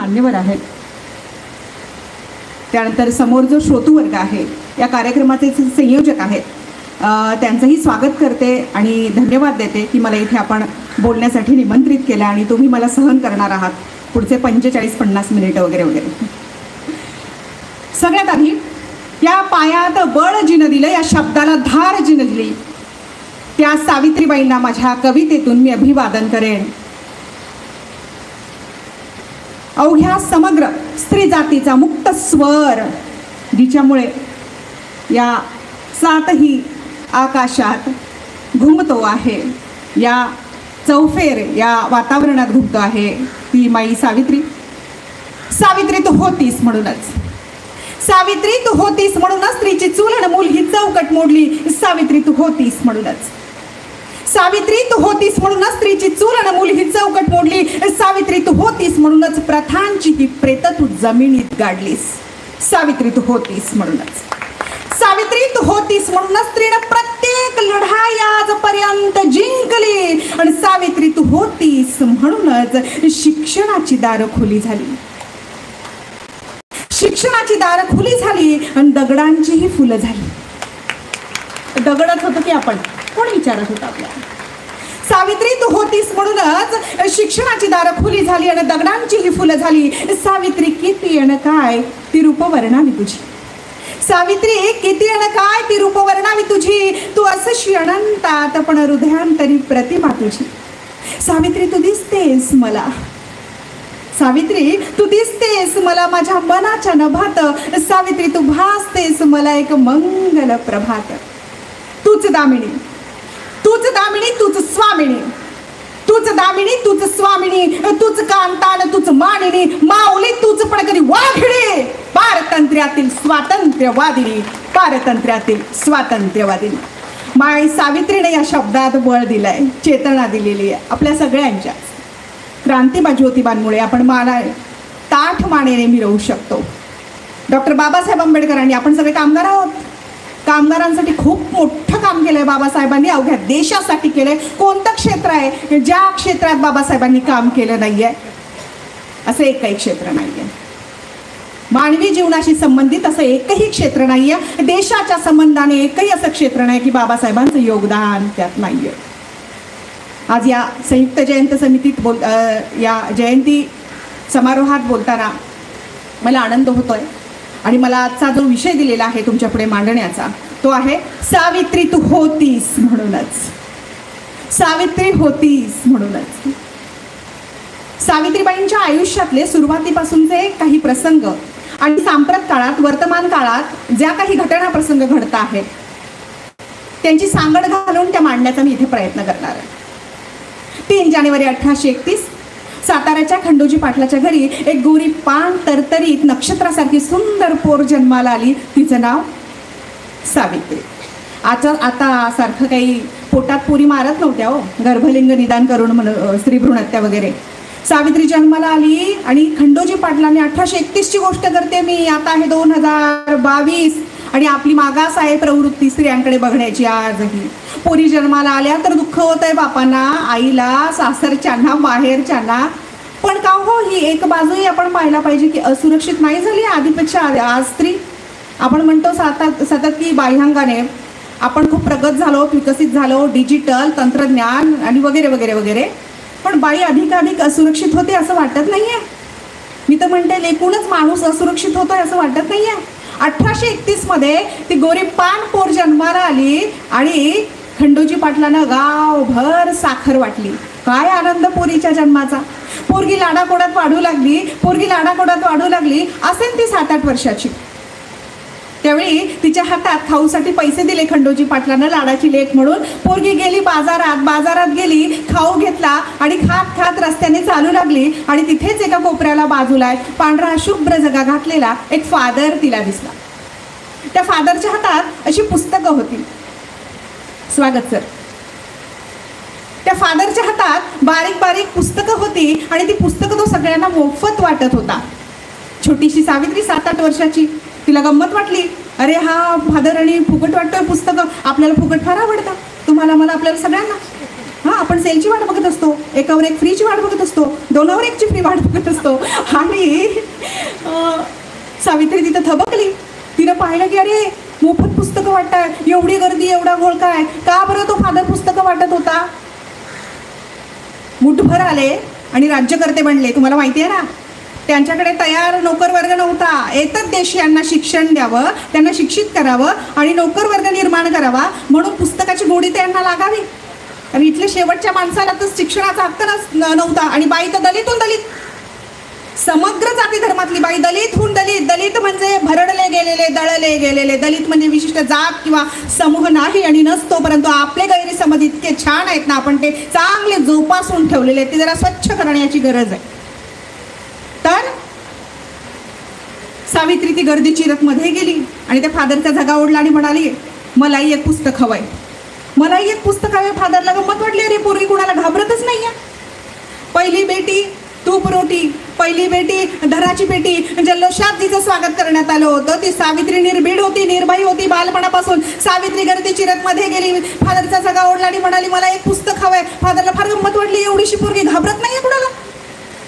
मान्यवर आहेत, त्यानंतर समोर जो श्रोतूवर्ग आहे, या कार्यक्रमाचे संयोजक आहेत, त्यांचंही स्वागत करते आणि धन्यवाद देते की मला इथे आपण बोलण्यासाठी निमंत्रित केलं आणि तुम्ही मला सहन करणार आहात पुढचे 45-50 मिनिटं वगैरे वगैरे. सगळ्यात आधी या पायात बळ जिनं दिलं, या शब्दाला धार जिनं दिली, त्या सावित्रीबाईंना माझ्या कवितेतून मी अभिवादन करेन. अवघ्या समग्र स्त्री जातीचा मुक्त स्वर, जिच्यामुळे या सातही आकाशात घुमतो आहे, या चौफेर या वातावरणात घुमतो आहे, ती माई सावित्री. सावित्री तू होतीस म्हणूनच, सावित्री तू होतीस म्हणूनच स्त्रीची चूल आणि मूल ही चौकट मोडली. सावित्री तू होतीस म्हणूनच, सावित्री तू होतीस म्हणूनच स्त्रीची चूल आणि मूल ही चौकट मोडली. सावित्री तू होतीस म्हणूनच प्रथांची ही प्रेत तू जमिनीत गाडलीस. सावित्री तू होतीस म्हणूनच, सावित्री तू होतीस म्हणूनच स्त्रीनं प्रत्येक लढाई आजपर्यंत जिंकली. आणि सावित्री तू होतीस म्हणूनच शिक्षणाची दारं खुली झाली, शिक्षणाची दारं खुली झाली आणि दगडांचीही फुलं झाली. दगडच होतं की आपण, कोण विचारत होतं आपल्याला? सावित्री तू होतीस म्हणूनच शिक्षणाची दारं खुली झाली आणि दगडांचीही फुलं झाली. सावित्री किती आणि काय ती रूपवर्णावी तुझी, सावित्री किती आणि काय ती रूपवर्णावी तुझी. तू असशी अनंतात पण हृदयांतरी प्रतिमा तुझी. सावित्री तू दिसतेस मला, सावित्री तू दिसतेस मला माझ्या मनाच्या नभात. सावित्री तू भासतेस मला एक मंगल प्रभात. तूच दामिनी, तूच दामिनी, तूच स्वामिनी, तूच दामिनी, तूच स्वामिनी, तूच कांतान, तूच मानिनी, माऊली तूच पण कधी वाघिणी. पारतंत्र्यातील स्वातंत्र्यवादिनी, पारतंत्र्यातील स्वातंत्र्यवादिनी. माई सावित्रीने या शब्दात बळ दिलंय, चेतना दिलेली आहे आपल्या सगळ्यांच्या. क्रांतिबा ज्योतिबांमुळे आपण ताठ मानेने मिरवू शकतो. डॉक्टर बाबासाहेब आंबेडकरांनी, आपण सगळे कामगार आहोत, कामगारांसाठी खूप मोठं काम केलंय बाबासाहेबांनी, अवघ्या देशासाठी केलंय. कोणतं क्षेत्र आहे ज्या क्षेत्रात बाबासाहेबांनी काम केलं नाहीये? असं एकही क्षेत्र नाहीये. मानवी जीवनाशी संबंधित असं एकही क्षेत्र नाहीये, देशाच्या संबंधाने एकही असं क्षेत्र नाही की बाबासाहेबांचं योगदान त्यात नाहीये. आज या संयुक्त जयंती समितीत या जयंती समारोहात बोलताना मला आनंद होतोय आणि मला आजचा जो विषय दिलेला आहे तुमच्या पुढे मांडण्याचा, तो आहे सावित्री तू होतीस म्हणूनच, सावित्री होतीस म्हणूनच. सावित्रीबाईंच्या आयुष्यातले सुरुवातीपासूनचे काही प्रसंग आणि सांप्रत काळात, वर्तमान काळात ज्या काही घटना प्रसंग घडत आहेत त्यांची सांगड घालून त्या मांडण्याचा मी इथे प्रयत्न करणार आहे. 3 जानेवारी 1831 साताऱ्याच्या खंडोजी पाटलाच्या घरी एक गोरी पान तरतरीत नक्षत्रासारखी सुंदर पोर जन्माला आली. तिचं नाव सावित्री. आता सारखं काही पोटात पोरी मारत नव्हत्या हो, गर्भलिंग निदान करून म्हणून स्त्री भ्रूणहत्या वगैरे. सावित्री जन्माला आली आणि खंडोजी पाटलांनी 1831ची गोष्ट करते मी, आता आहे 2022 आणि आपली मागास आहे प्रवृत्ती स्त्रियांकडे बघण्याची आजही. पोरी जन्माला आल्या तर दुःख होत आहे बापांना, आईला, सासरच्यांना, माहेरच्यांना. पण का हो, ही एक बाजूही आपण पाहायला पाहिजे की असुरक्षित नाही झाली आधीपेक्षा आज स्त्री. आपण म्हणतो सतत की बाह्यांगाने आपण खूप प्रगत झालो, विकसित झालो, डिजिटल तंत्रज्ञान आणि वगैरे वगैरे वगैरे, पण बाई अधिकाधिक असुरक्षित होते असं वाटत नाहीये. मी तर म्हणते एकूणच माणूस असुरक्षित होतोय असं वाटत नाहीये. 1831 मध्ये ती गोरी पान पोर जन्माला आली आणि खंडोजी पाटलानं गावभर साखर वाटली. काय आनंद पोरीच्या जन्माचा. पोरगी लाडाकोडात वाढू लागली, पोरगी लाडाकोडात वाढू लागली. असेल ती 7-8 वर्षाची. त्यावेळी तिच्या हातात खाऊसाठी पैसे दिले खंडोजी पाटलानं, लाडाची लेक म्हणून. पोरगी गेली बाजारात गेली, खाऊ घेतला आणि खात खात रस्त्याने चालू लागली. आणि तिथेच एका कोपऱ्याला बाजूला पांढरा शुभ्र जगा घातलेला एक फादर तिला दिसला. त्या फादरच्या हातात अशी पुस्तकं होती. स्वागत सर. त्या फादरच्या हातात बारीक बारीक पुस्तकं होती आणि ती पुस्तकं तो सगळ्यांना मोफत वाटत होता. छोटीशी सावित्री 7-8 वर्षाची, तिला गंमत वाटली. अरे हा फादर आणि फुकट वाटतोय पुस्तकं, आपल्याला फुकट फार आवडतं, तुम्हाला, मला, आपल्याला सगळ्यांना. हां, आपण सेलची वाट बघत असतो, एकावर एक फ्रीची वाट बघत असतो, दोनावर एकची फ्री वाट बघत असतो. आणि सावित्री तिथं थबकली. तिनं पाहिलं की अरे मोफत पुस्तकं वाटताय, एवढी गर्दी, एवढा घोळ काय, का बरं तो फादर पुस्तकं वाटत होता? मुठभर आले आणि राज्यकर्ते बनले. तुम्हाला माहिती आहे ना, त्यांच्याकडे तयार नोकर वर्ग नव्हता. एतद देशीयांना शिक्षण द्यावं, त्यांना शिक्षित करावं आणि नोकर वर्ग निर्माण करावा, म्हणून पुस्तकाची गोडी त्यांना लागावी. आणि इथल्या शेवटच्या माणसाला तर शिक्षणाचा हक्क नव्हता. आणि बाई तर दलितहून दलित, समग्र जाती धर्मातली बाई, दलितहून दलित. दलित म्हणजे भरडले गेलेले, दळले गेलेले. दलित म्हणजे विशिष्ट जात किंवा समूह नाही आणि नसतो, परंतु आपले गैरसमज इतके छान आहेत ना, आपण ते चांगले जोपासून ठेवलेले आहेत, ते जरा स्वच्छ करण्याची गरज आहे. तर सावित्री ती गर्दी चिरत मध्ये गेली आणि त्या फादरचा झगा ओढला आणि म्हणाली, मलाही एक पुस्तक हवंय, मलाही एक पुस्तक हवंय. फादरला गंमत वाटली, अरे पोरगी कुणाला घाबरतच नाहीये. पहिली बेटी तूप रोटी, पहिली बेटी धराची पेटी, जल्लोषात तिचं स्वागत करण्यात आलं होतं. ती सावित्री निर्भीड होती, निर्भय होती बालपणापासून. सावित्री गर्दी चिरत मध्ये गेली, फादरचा झगा ओढला आणि म्हणाली, मला एक पुस्तक हवंय. फादरला फार गंमत वाटली, एवढीशी पोरगी घाबरत नाहीये कुणाला.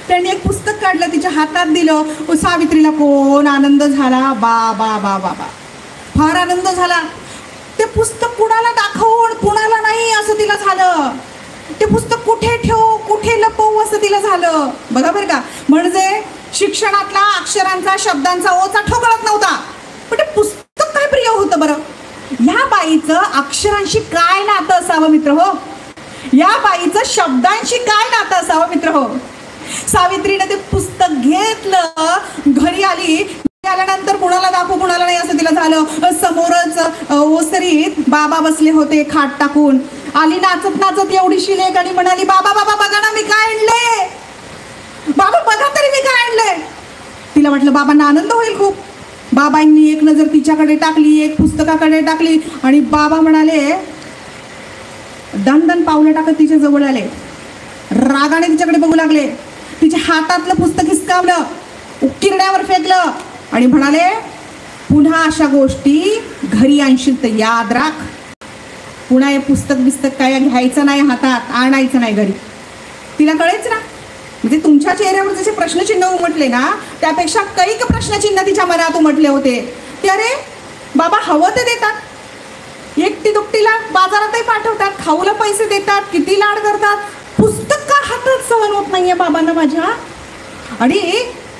त्यांनी एक पुस्तक काढलं, तिच्या हातात दिलं. सावित्रीला कोण आनंद झाला, बा बा बा बा बा, फार आनंद झाला. ते पुस्तक कुणाला दाखवून कुणाला नाही असं तिला झालं. ते पुस्तक कुठे ठेवू, कुठे लपवू असं तिला झालं. बघा बरं का, म्हणजे शिक्षणातला अक्षरांचा शब्दांचा ओचा ठोकळत नव्हता, पण ते पुस्तक काय प्रिय होतं बरं. ह्या बाईचं अक्षरांशी काय नातं असावं मित्र हो, या बाईचं शब्दांशी काय नातं असावं मित्र हो. सावित्रीने ते पुस्तक घेतलं, घरी आली. आल्यानंतर कुणाला दाखवू कुणाला नाही असं तिला झालं. समोरच ओसरीत बाबा बसले होते खाट टाकून. आली नाचत नाचत एवढीशी लेक आणि म्हणाली, बाबा बाबा बघा ना मी काय आणले, बाबा बघा तरी मी काय आणलंय. तिला वाटलं बाबांना आनंद होईल खूप. बाबांनी एक नजर तिच्याकडे टाकली, एक पुस्तकाकडे टाकली आणि बाबा म्हणाले, दन दन पावलं टाकत तिच्या जवळ आले, रागाने तिच्याकडे बघू लागले. तिच्या हातातलं पुस्तक हिसकावलं, उकिरड्यावर फेकलं आणि म्हणाले, पुन्हा अशा गोष्टी घरी आणशील तर याद राख, पुन्हा हे पुस्तक काय घ्यायचं नाही, हातात आणायचं नाही घरी. तिला कळेच ना, म्हणजे तुमच्या चेहऱ्यावर जसे प्रश्नचिन्ह उमटले ना, त्यापेक्षा कैक प्रश्नचिन्ह तिच्या मनात उमटले होते. ते अरे बाबा हवं ते देतात, एकटी दुकटीला बाजारातही पाठवतात, खाऊला पैसे देतात, किती लाड करतात, पुस्तक का हातात सहन होत नाहीये बाबांना माझ्या. आणि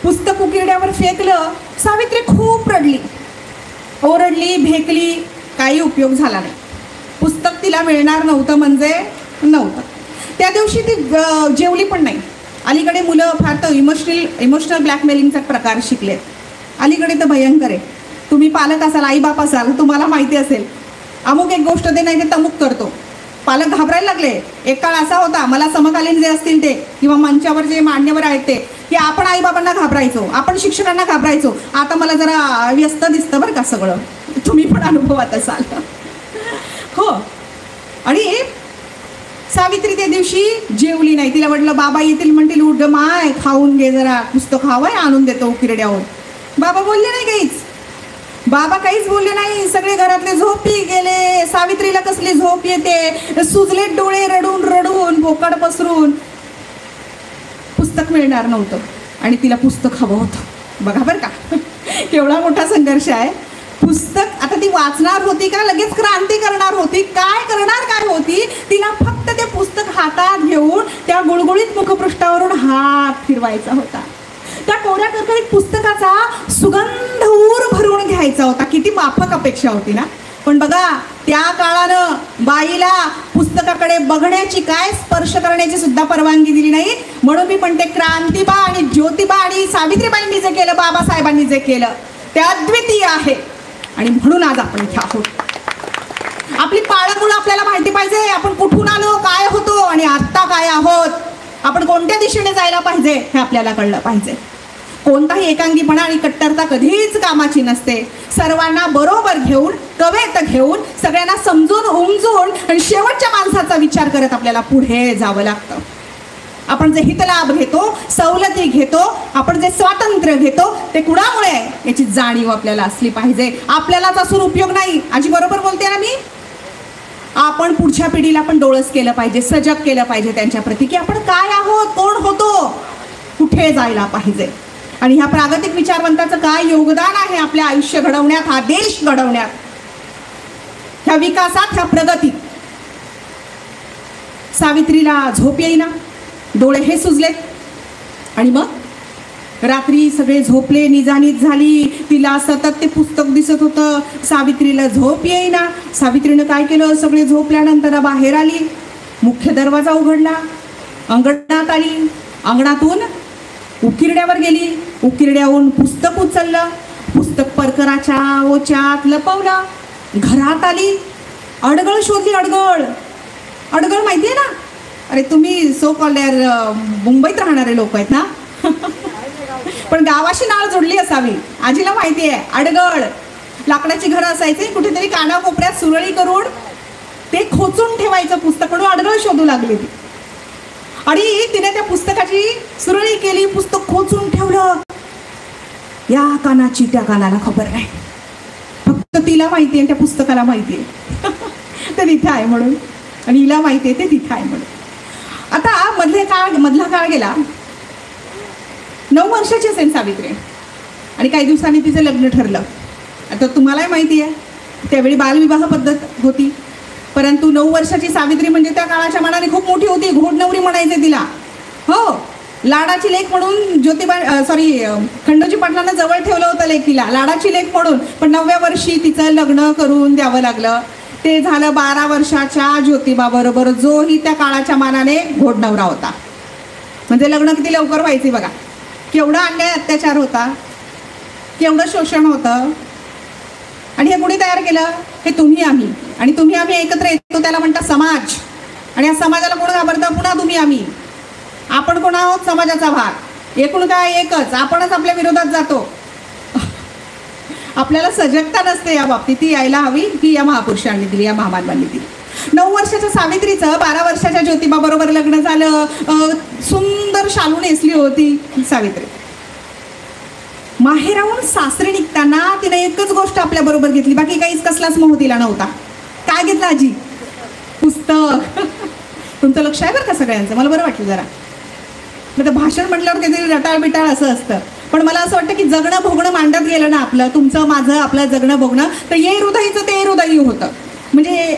पुस्तक उकिरड्यावर फेकलं. सावित्री खूप रडली, ओरडली, भेकली, काही उपयोग झाला नाही. पुस्तक तिला मिळणार नव्हतं म्हणजे नव्हतं. त्या दिवशी ती जेवली पण नाही. अलीकडे मुलं फार तर इमोशनल ब्लॅकमेलिंगचा प्रकार शिकलेत. अलीकडे तर भयंकर आहे. तुम्ही पालक असाल, आईबाप असाल, तुम्हाला माहिती असेल, अमुक एक गोष्ट दे नाही ते तमुक करतो. पालक घाबरायला लागले. एक काळ असा होता, मला समकालीन जे असतील ते किंवा मंचावर जे मान्यवर आहेत ते, की आपण आईबाबांना घाबरायचो, आपण शिक्षकांना घाबरायचो. आता मला जरा व्यस्त दिसतं बरं का सगळं, तुम्ही पण अनुभवात असाल. हो. आणि सावित्री त्या दिवशी जेवली नाही. तिला म्हटलं बाबा येतील, म्हणतील उठ ग माय, खाऊन घे जरा, पुस्तक खावाय आणून देतो उकिरड्यावर. बाबा बोलले नाही काहीच. बाबा काहीच बोलले नाही. सगळे घरातले झोपी गेले. सावित्रीला कसली झोप येते, सुजले डोळे रडून रडून, भोकाड पसरून. पुस्तक मिळणार नव्हतं आणि तिला पुस्तक हवं होतं. बघा बरं का केवढा मोठा संघर्ष आहे. पुस्तक आता ती वाचणार होती का लगेच क्रांती करणार होती, काय होती, तिला फक्त ते पुस्तक हातात घेऊन त्या गुळगुळीत मुखपृष्ठावरून हात फिरवायचा होता. त्या कोऱ्या करकरीत पुस्तकाचा सुगंध ऊर भरून घ्यायचा होता. किती माफक अपेक्षा होती ना. पण बघा, त्या काळानं बाईला पुस्तकाकडे बघण्याची, काय स्पर्श करण्याची सुद्धा परवानगी दिली नाही. म्हणून मी म्हणते, क्रांतीबा आणि ज्योतिबा आणि सावित्रीबाईंनी जे केलं, बाबासाहेबांनी जे केलं, ते अद्वितीय आहे. आणि म्हणून आज आपण इथे आहोत. आपली पाळंमुळं आपल्याला माहिती पाहिजे, आपण कुठून आलो, काय होतो आणि आत्ता काय आहोत, आपण कोणत्या दिशेने जायला पाहिजे हे आपल्याला कळलं पाहिजे. कोणताही एकांगीपणा आणि कट्टरता कधीच कामाची नसते. सर्वांना बरोबर घेऊन, कवेत घेऊन, सगळ्यांना समजून उमजून आणि शेवटच्या माणसाचा विचार करत आपल्याला पुढे जावं लागतं. आपण जे हितलाभ घेतो, सवलती घेतो, आपण जे स्वातंत्र्य घेतो, ते कुणामुळे याची जाणीव आपल्याला असली पाहिजे. आपल्यालाच असून उपयोग नाही. आजी बरोबर बोलते ना मी. आपण पुढच्या पिढीला पण डोळस केलं पाहिजे, सजग केलं पाहिजे त्यांच्याप्रती, की आपण काय आहोत, कोण होतो, कुठे जायला पाहिजे. आणि ह्या प्रागतिक विचारवंताचं काय योगदान आहे आपल्या आयुष्य घडवण्यात, हा देश घडवण्यात, ह्या विकासात, ह्या प्रगतीत. सावित्रीला झोप येईना, डोळे हे सुजलेत आणि मग रात्री सगळे झोपले, निजानीत झाली. तिला सतत ते पुस्तक दिसत होतं. सावित्रीला झोप येईना. सावित्रीनं काय केलं, सगळे झोपल्यानंतर बाहेर आली, मुख्य दरवाजा उघडला, अंगणात आली, अंगणातून उकिरड्यावर गेली, उकिरड्याहून पुस्तक उचललं, पुस्तक परकराच्या ओच्यात लपवलं, घरात आली, अडगळ शोधली. अडगळ, अडगळ माहिती आहे ना? अरे तुम्ही सो कॉल्ड मुंबईत राहणारे लोक आहेत ना, पण गावाशी नाळ जोडली असावी. आजीला माहिती आहे अडगळ. लाकडाची घरं असायची, कुठेतरी कानाकोपऱ्यात सुरळी करून ते खोचून ठेवायचं पुस्तक, म्हणून अडगळ शोधू लागली ती. आणि तिने त्या पुस्तकाची सुरळी केली, पुस्तक खोचून ठेवलं. या कानाची त्या कानाला खबर नाही, फक्त तिला माहिती आहे, त्या पुस्तकाला माहिती आहे ते तिथे आहे म्हणून, आणि हिला माहिती आहे ते तिथे आहे म्हणून. आता मधला काळ गेला. 9 वर्षाची असेल सावित्री, आणि काही दिवसांनी तिचं लग्न ठरलं. आता तुम्हालाही माहिती आहे त्यावेळी बालविवाह पद्धत होती, परंतु 9 वर्षाची सावित्री म्हणजे त्या काळाच्या मनाने खूप मोठी होती. घोडनवरी म्हणायचे तिला. हो, लाडाची लेक म्हणून खंडोजी पाटलांना जवळ ठेवलं होतं लेक तिला, लाडाची लेक म्हणून. पण 9व्या वर्षी तिचं लग्न करून द्यावं लागलं. ते झालं 12 वर्षाच्या ज्योतिबाबरोबर, जोही त्या काळाच्या मानाने घोडनवरा होता. म्हणजे लग्न किती लवकर व्हायचे बघा. केवढा अन्याय अत्याचार होता, केवढं शोषण होतं. आणि हे कुणी तयार केलं? हे तुम्ही आम्ही. आणि तुम्ही आम्ही एकत्र येतो त्याला म्हणतात समाज. आणि या समाजाला कोण घाबरतं? पुन्हा तुम्ही आम्ही. आपण कोण आहोत? समाजाचा भाग. एकूण काय? एकच. आपणच आपल्या विरोधात जातो. आपल्याला सजगता नसते या बाबतीत. ती यायला हवी, ही या महापुरुषांनी दिली, या महामानवांनी दिली. 9 वर्षाच्या सावित्रीचं 12 वर्षाच्या ज्योतिबाबरोबर लग्न झालं. सुंदर शालू नेसली होती सावित्री. माहेराहून सासरी निघताना तिने एकच गोष्ट आपल्या बरोबर घेतली, बाकी काहीच कसलाच मोह तिला नव्हता. काय घेतलं आजी? पुस्तक. तुमचं लक्ष आहे बरं का सगळ्यांचं, मला बरं वाटलं जरा. म्हणजे भाषण म्हटल्यावर काहीतरी रटाळ बिटाळ असं असतं, पण मला असं वाटतं की जगणं भोगणं मांडत गेलं ना आपलं, तुमचं माझं आपलं जगणं भोगणं, तर ये हृदयीचं ते हृदयी होतं. म्हणजे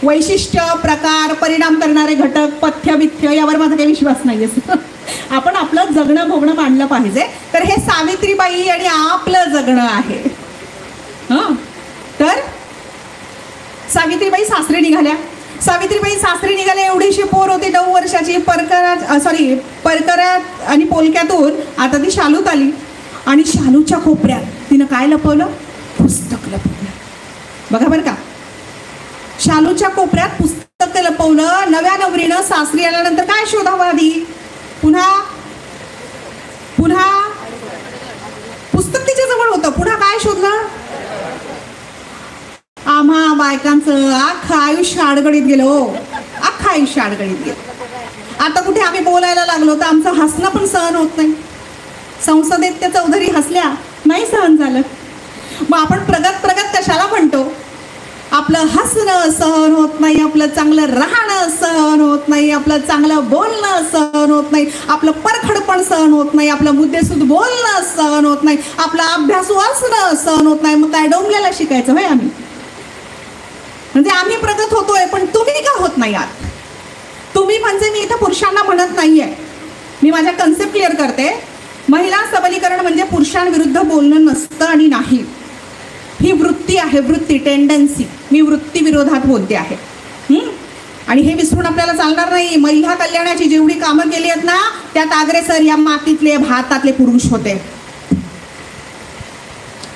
वैशिष्ट्य, प्रकार, परिणाम करणारे घटक, पथ्य बिथ्य यावर माझा काही विश्वास नाही आहे. आपण आपलं जगणं भोगणं मांडलं पाहिजे. तर हे सावित्रीबाई आणि आपलं जगणं आहे. हां, तर सावित्रीबाई सासरी निघाल्या. सावित्रीबाई सासरी निघाल्या, एवढीशी पोर होती 9 वर्षाची. परकरात आणि पोलक्यातून आता ती शालूत आली, आणि शालूच्या कोपऱ्यात तिनं काय लपवलं? पुस्तक लपवलं. बघा बरं का, शालूच्या कोपऱ्यात पुस्तक लपवलं. नव्या नवरीनं सासरी आल्यानंतर काय शोधावं आधी? पुन्हा पुस्तक तिच्या जवळ होतं, पुन्हा काय शोधलं? आम्हा बायकांचं अख्खं आयुष्य अडगडीत गेलं हो, अख्खं आयुष्य अडगडीत गेलं. आता कुठे आम्ही बोलायला लागलो तर आमचं हसणं पण सहन होत नाही. संसदेत त्या चौधरी हसल्या, नाही सहन झालं. मग आपण प्रगत कशाला म्हणतो? आपलं हसणं सहन होत नाही, आपलं चांगलं राहणं सहन होत नाही, आपलं चांगलं बोलणं सहन होत नाही, आपलं परखडपण सहन होत नाही, आपलं मुद्देसूद बोलणं सहन होत नाही, आपला अभ्यासू असणं सहन होत नाही. मग काय डोंबल्याला शिकायचं होय आम्ही? म्हणजे आम्ही प्रगत होतोय, पण तुम्ही का होत नाही आहात? तुम्ही म्हणजे मी इथं पुरुषांना म्हणत नाहीये, मी माझ्या कन्सेप्ट क्लिअर करते. महिला सबलीकरण म्हणजे पुरुषांविरुद्ध बोलणं नसतं आणि नाही. ही वृत्ती आहे, वृत्ती, टेंडन्सी. मी वृत्ती विरोधात बोलते आहे. आणि हे विसरून आपल्याला चालणार नाही. महिला कल्याणाची जेवढी कामं केली आहेत ना, त्यात अग्रेसर या मातीतले भारतातले पुरुष होते.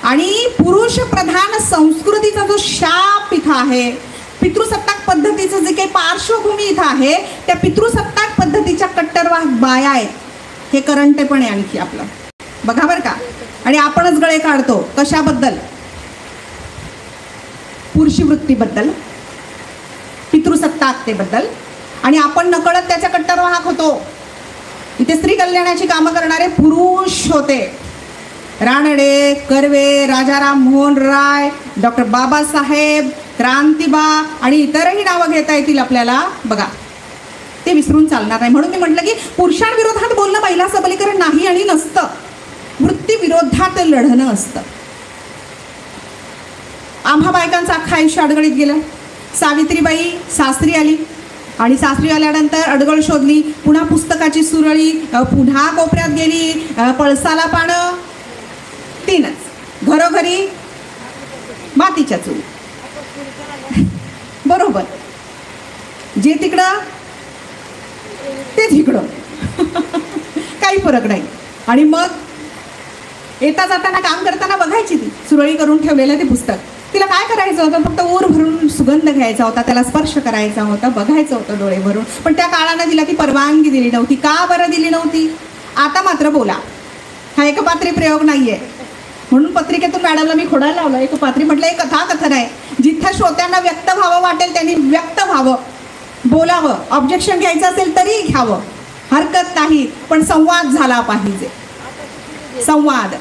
आणि पुरुष प्रधान संस्कृतीचा जो शाप इथं आहे, पितृसत्ताक पद्धतीचं जे काही पार्श्वभूमी इथं आहे, त्या पितृसत्ताक पद्धतीच्या कट्टरवाद बाया आहेत. हे करंटे पण आहे आणखी आपलं, बघा बरं का. आणि आपणच गळे काढतो कशाबद्दल? पुरुषी वृत्तीबद्दल, पितृसत्ताकतेबद्दल. आणि आपण नकळत त्याच्या कट्टरवाहक होतो. इथे स्त्री कल्याणाची कामं करणारे पुरुष होते. रानडे, कर्वे, राजाराम मोहन राय, डॉक्टर बाबासाहेब, क्रांतिबा आणि इतरही नावं घेता येतील आपल्याला, बघा ते विसरून चालणार नाही. म्हणून मी म्हटलं की पुरुषांविरोधात बोलणं महिला सबलीकरण नाही आणि नसतं, वृत्तीविरोधात लढणं असतं. आम्हा बायकांचं अख्खं आयुष्य अडगळीत गेलं. सावित्रीबाई सासरी आली आणि सासरी आल्यानंतर अडगळ शोधली, पुन्हा पुस्तकाची सुरळी, पुन्हा कोपऱ्यात गेली, पळसाला पानं, तीनच घरोघरी मातीच्या चूल. बरोबर, जे तिकडं ते तिकडं काही फरक नाही. आणि मग येता जाताना काम करताना बघायची ती सुरळी करून ठेवलेलं ते पुस्तक. तिला काय करायचं होतं, फक्त ऊर भरून सुगंध घ्यायचा होता, त्याला स्पर्श करायचा होता, बघायचं होतं डोळे भरून. पण त्या काळानं तिला ती परवानगी दिली नव्हती. का बरं दिली नव्हती? आता मात्र बोला, हा एकपात्री प्रयोग नाहीये. म्हणून पत्रिकेतून मॅडमला मी खोडायला लावलं एकपात्री. म्हटलं हे कथाकथन आहे, जिथं श्रोत्यांना व्यक्त व्हावं वाटेल त्यांनी व्यक्त व्हावं, बोलावं, ऑब्जेक्शन घ्यायचं असेल तरी घ्यावं, हरकत नाही, पण संवाद झाला पाहिजे. संवाद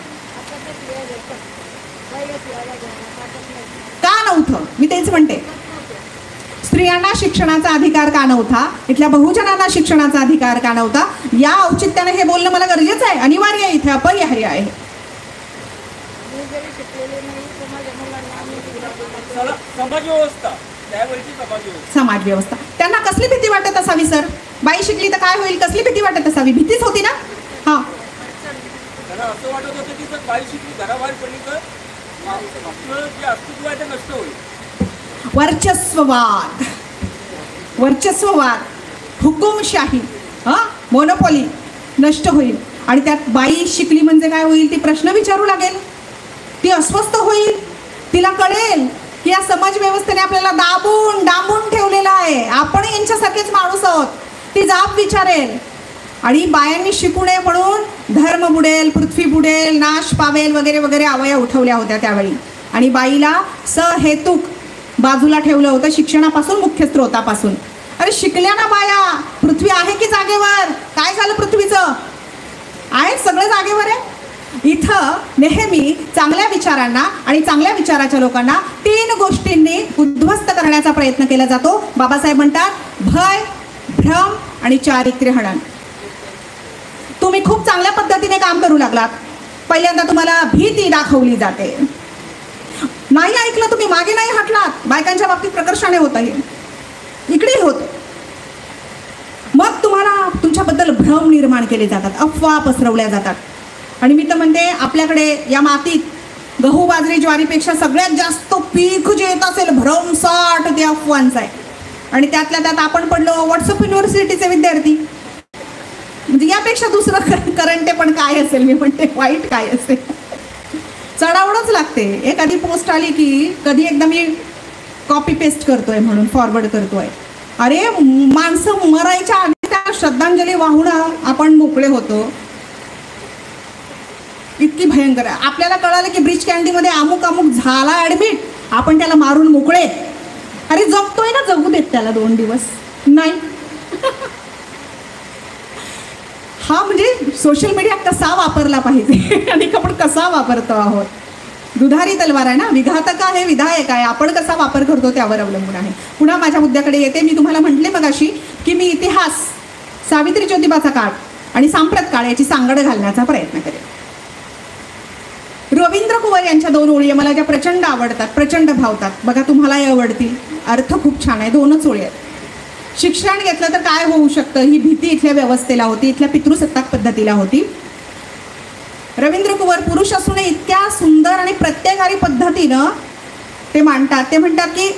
का नव्हतं, मी तेच म्हणते. स्त्रियांना शिक्षणाचा अधिकार का नव्हता, इथल्या बहुजनांना शिक्षणाचा अधिकार का नव्हता, या औचित्याने हे बोलणं मला गरजेचं आहे, अनिवार्य आहे, इथे अपरिहार्य आहे. समाज व्यवस्था त्यांना कसली भीती वाटत असावी सर? बाई शिकली तर काय होईल, कसली भीती वाटत असावी? भीतीच होती ना. हा, असं वाटत होतं की जर बाई शिकली घराबाहेर पडली तर आपलं जे अस्तित्व आहे ते नष्ट होईल. वर्चस्ववाद, वर्चस्ववाद, हुकुमशाही, हा, मोनोपॉली नष्ट होईल. आणि त्यात बाई शिकली म्हणजे काय होईल, ती प्रश्न विचारू लागेल, ती अस्वस्थ होईल, तिला कळेल की या समाज व्यवस्थेने आपल्याला दाबून डांबून ठेवलेला आहे, आपण यांच्यासारखेच माणूस आहोत. ती जाब विचारेल. आणि बायांनी शिकू नये म्हणून धर्म बुडेल, पृथ्वी बुडेल, नाश पावेल वगैरे वगैरे आवया उठवल्या होत्या त्यावेळी. आणि बाईला सहेतुक बाजूला ठेवलं होतं शिक्षणापासून, मुख्य स्रोतापासून. अरे शिकल्या ना बाया, पृथ्वी आहे की जागेवर? काय झालं पृथ्वीचं? आहे सगळं जागेवर आहे. इथं नेहमी चांगल्या विचारांना आणि चांगल्या विचाराच्या लोकांना 3 गोष्टींनी उद्ध्वस्त करण्याचा प्रयत्न केला जातो. बाबासाहेब म्हणतात भय, भ्रम आणि चारित्र्यहनन. तुम्ही खूप चांगल्या पद्धतीने काम करू लागलात, पहिल्यांदा तुम्हाला भीती दाखवली जाते. नाही ऐकलं तुम्ही, मागे नाही हटलात, बायकांच्या बाबतीत प्रकर्षाने होत आहे, इकडे होत. मग तुम्हाला तुमच्याबद्दल भ्रम निर्माण केले जातात, अफवा पसरवल्या जातात. आणि मी तर म्हणते आपल्याकडे या मातीत गहू, बाजरी, ज्वारीपेक्षा सगळ्यात जास्त पीक जे येत असेल भ्रमसाठ ते अफवांचं आहे. आणि त्यातल्या त्यात आपण पडलो व्हॉट्सअप युनिव्हर्सिटीचे विद्यार्थी. म्हणजे यापेक्षा दुसरं करंट पण काय असेल, मी म्हणते वाईट काय असेल. चढावणच लागते. एखादी पोस्ट आली की कधी एकदा मी कॉपी पेस्ट करतोय म्हणून फॉरवर्ड करतोय, अरे माणसं मरायच्या आधी त्या श्रद्धांजली वाहून आपण मोकळे होतो. इतकी भयंकर आहे. आपल्याला कळालं की ब्रिज कॅन्डीमध्ये अमुक अमुक झाला ॲडमिट, आपण त्याला मारून मोकळे. अरे जगतोय ना, जगू देत त्याला 2 दिवस नाही. हा म्हणजे सोशल मीडिया कसा वापरला पाहिजे आणि आपण कसा वापरतो आहोत. दुधारी तलवार आहे ना, विघातक आहे विधायक आहे, आपण कसा वापर करतो त्यावर अवलंबून आहे. पुन्हा माझ्या मुद्द्याकडे येते. मी तुम्हाला म्हटले मगाशी की मी इतिहास, सावित्री ज्योतिबाचा काळ आणि सांप्रत काळ याची सांगड घालण्याचा प्रयत्न करेन. रवींद्र कुंवर यांच्या 2 ओळी मला ज्या प्रचंड आवडतात, प्रचंड भावतात. बघा तुम्हालाही आवडतील, अर्थ खूप छान आहे. 2च ओळी आहेत. शिक्षण घेतलं तर काय होऊ शकतं ही भीती इथल्या व्यवस्थेला होती, इथल्या पितृसत्ताक पद्धतीला होती. रवींद्र कुंवर पुरुष असूनही इतक्या सुंदर आणि प्रत्येकारी पद्धतीनं ते मांडतात. ते म्हणतात की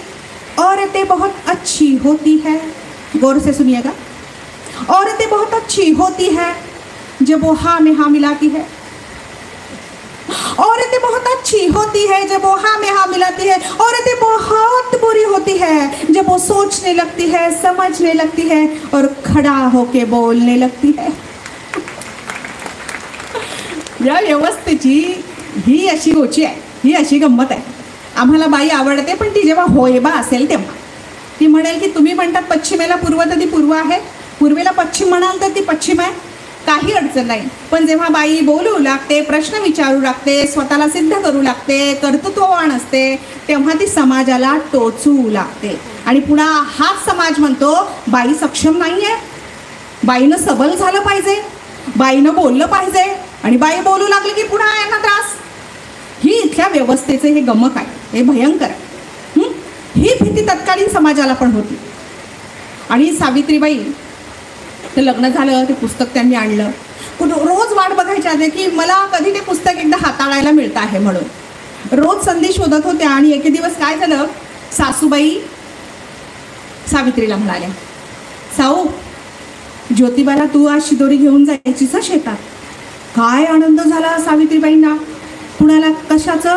औरतें बहुत अच्छी होती है, गौर से सुनिएगा, औरतें बहुत अच्छी होती है जब वो हाँ में हाँ मिलाती है, औरतें बहुत अच्छी होती है जब वो हाँ में हाँ मिलाती है, औरतें बहुत बुरी होती है जब वो सोचने लगती है, समझने लगती है और खड़ा होके बोलने लगती है. या व्यवस्थेची ही अशी गोची आहे, ही अशी गंमत आहे. आम्हाला बाई आवडते, पण ती जेव्हा होयबा असेल तेव्हा ती म्हणेल की तुम्ही म्हणतात पश्चिमेला पूर्व तर ती पूर्व आहे, पूर्वेला पश्चिम म्हणाल तर ती पश्चिम आहे. काही अडचण नाही. पण जेव्हा बाई बोलू लागते, प्रश्न विचारू लागते, स्वतःला सिद्ध करू लागते, कर्तृत्ववान असते, तेव्हा ती समाजाला टोचू लागते. आणि पुन्हा हाच समाज म्हणतो बाई सक्षम नाहीये, बाईनं सबल झालं पाहिजे, बाईनं बोललं पाहिजे, आणि बाई बोलू लागली की पुन्हा यांना त्रास. ही इथल्या व्यवस्थेचे हे गमक आहे, हे भयंकर आहे. ही भीती तत्कालीन समाजाला पण होती. आणि सावित्रीबाई ते लग्न झालं, ते पुस्तक त्यांनी आणलं. रोज वाट बघायच्या आधी की मला कधी ते पुस्तक एकदा हाताळायला मिळतं आहे म्हणून. रोज संधी शोधत होत्या. आणि एके दिवस काय झालं, सासूबाई सावित्रीला म्हणाल्या, साऊ, ज्योतिबाला तू आज शिदोरी घेऊन जायचीच शेतात. काय आनंद झाला सावित्रीबाईंना. कुणाला कशाचं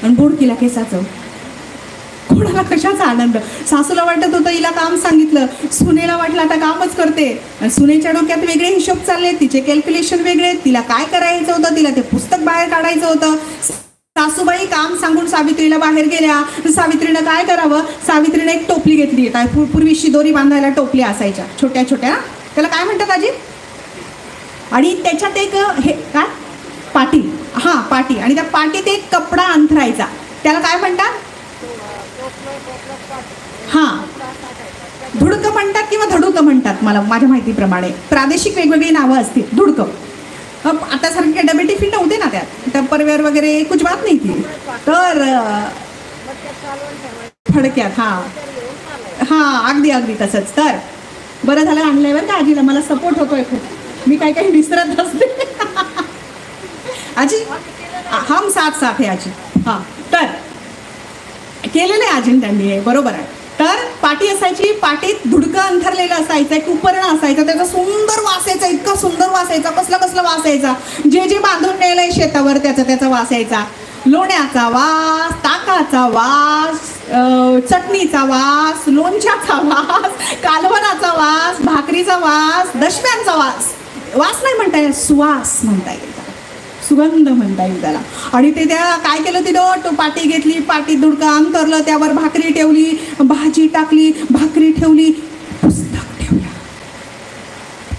आणि बोडकीला केसाचं, कोणाला कशाचा आनंद. सासूला वाटत होतं हिला काम सांगितलं, सुनेला वाटलं आता कामच करते. सुनेच्या डोक्यात वेगळे हिशोब चालले, तिचे कॅल्क्युलेशन वेगळे, तिला काय करायचं होतं, तिला ते पुस्तक बाहेर काढायचं होतं. सासूबाई काम सांगून सावित्रीला बाहेर गेल्या. सावित्रीनं काय करावं, सावित्रीनं एक टोपली घेतली. पूर्वी शिदोरी बांधायला टोपली असायच्या छोट्या छोट्या, त्याला काय म्हणतात आजी, आणि त्याच्यात एक हे काय पाटी, हां पाटी, आणि त्या पाटीत एक कपडा अंथरायचा, त्याला काय म्हणतात, हां धुडकं म्हणतात किंवा धडुकं म्हणतात. मला माझ्या माहितीप्रमाणे प्रादेशिक वेगवेगळी नावं असतील. धुडकं, आता सारखे डबे टिफिन नव्हते ना, त्यात टप्परवेअर वगैरे कुछ बात नाही ती, तर फडक्यात, हां हां अगदी अगदी तसंच. तर बरं झालं आणलंय बरं का आजीला, मला सपोर्ट होतोय खूप. मी काही काही विसरत असते. आजी हम साथ साथ आहे आजी. हां तर केलेलं आहे आजीने त्यांनी, हे बरोबर आहे. तर पाटी असायची, पाटीत धुडकं अंथरलेलं असायचं, एक उपरणं असायचं, त्याचा सुंदर वास यायचा, इतका सुंदर वास यायचा, कसला कसला वास यायचा. जे जे बांधून नेलंय शेतावर त्याचा वास यायचा. लोण्याचा वास, ताकाचा वास, चटणीचा वास, लोणच्याचा वास, कालवणाचा वास, भाकरीचा वास, दशम्यांचा वास. वास नाही म्हणता येईल, सुवास म्हणता येईल, सुगंध म्हणता येईल त्याला. आणि ते त्या काय केलं तिनं, तो पाटी घेतली, पाटीत धुडकं अंथरलं, त्यावर भाकरी ठेवली, भाजी टाकली, भाकरी ठेवली, पुस्तक ठेवलं.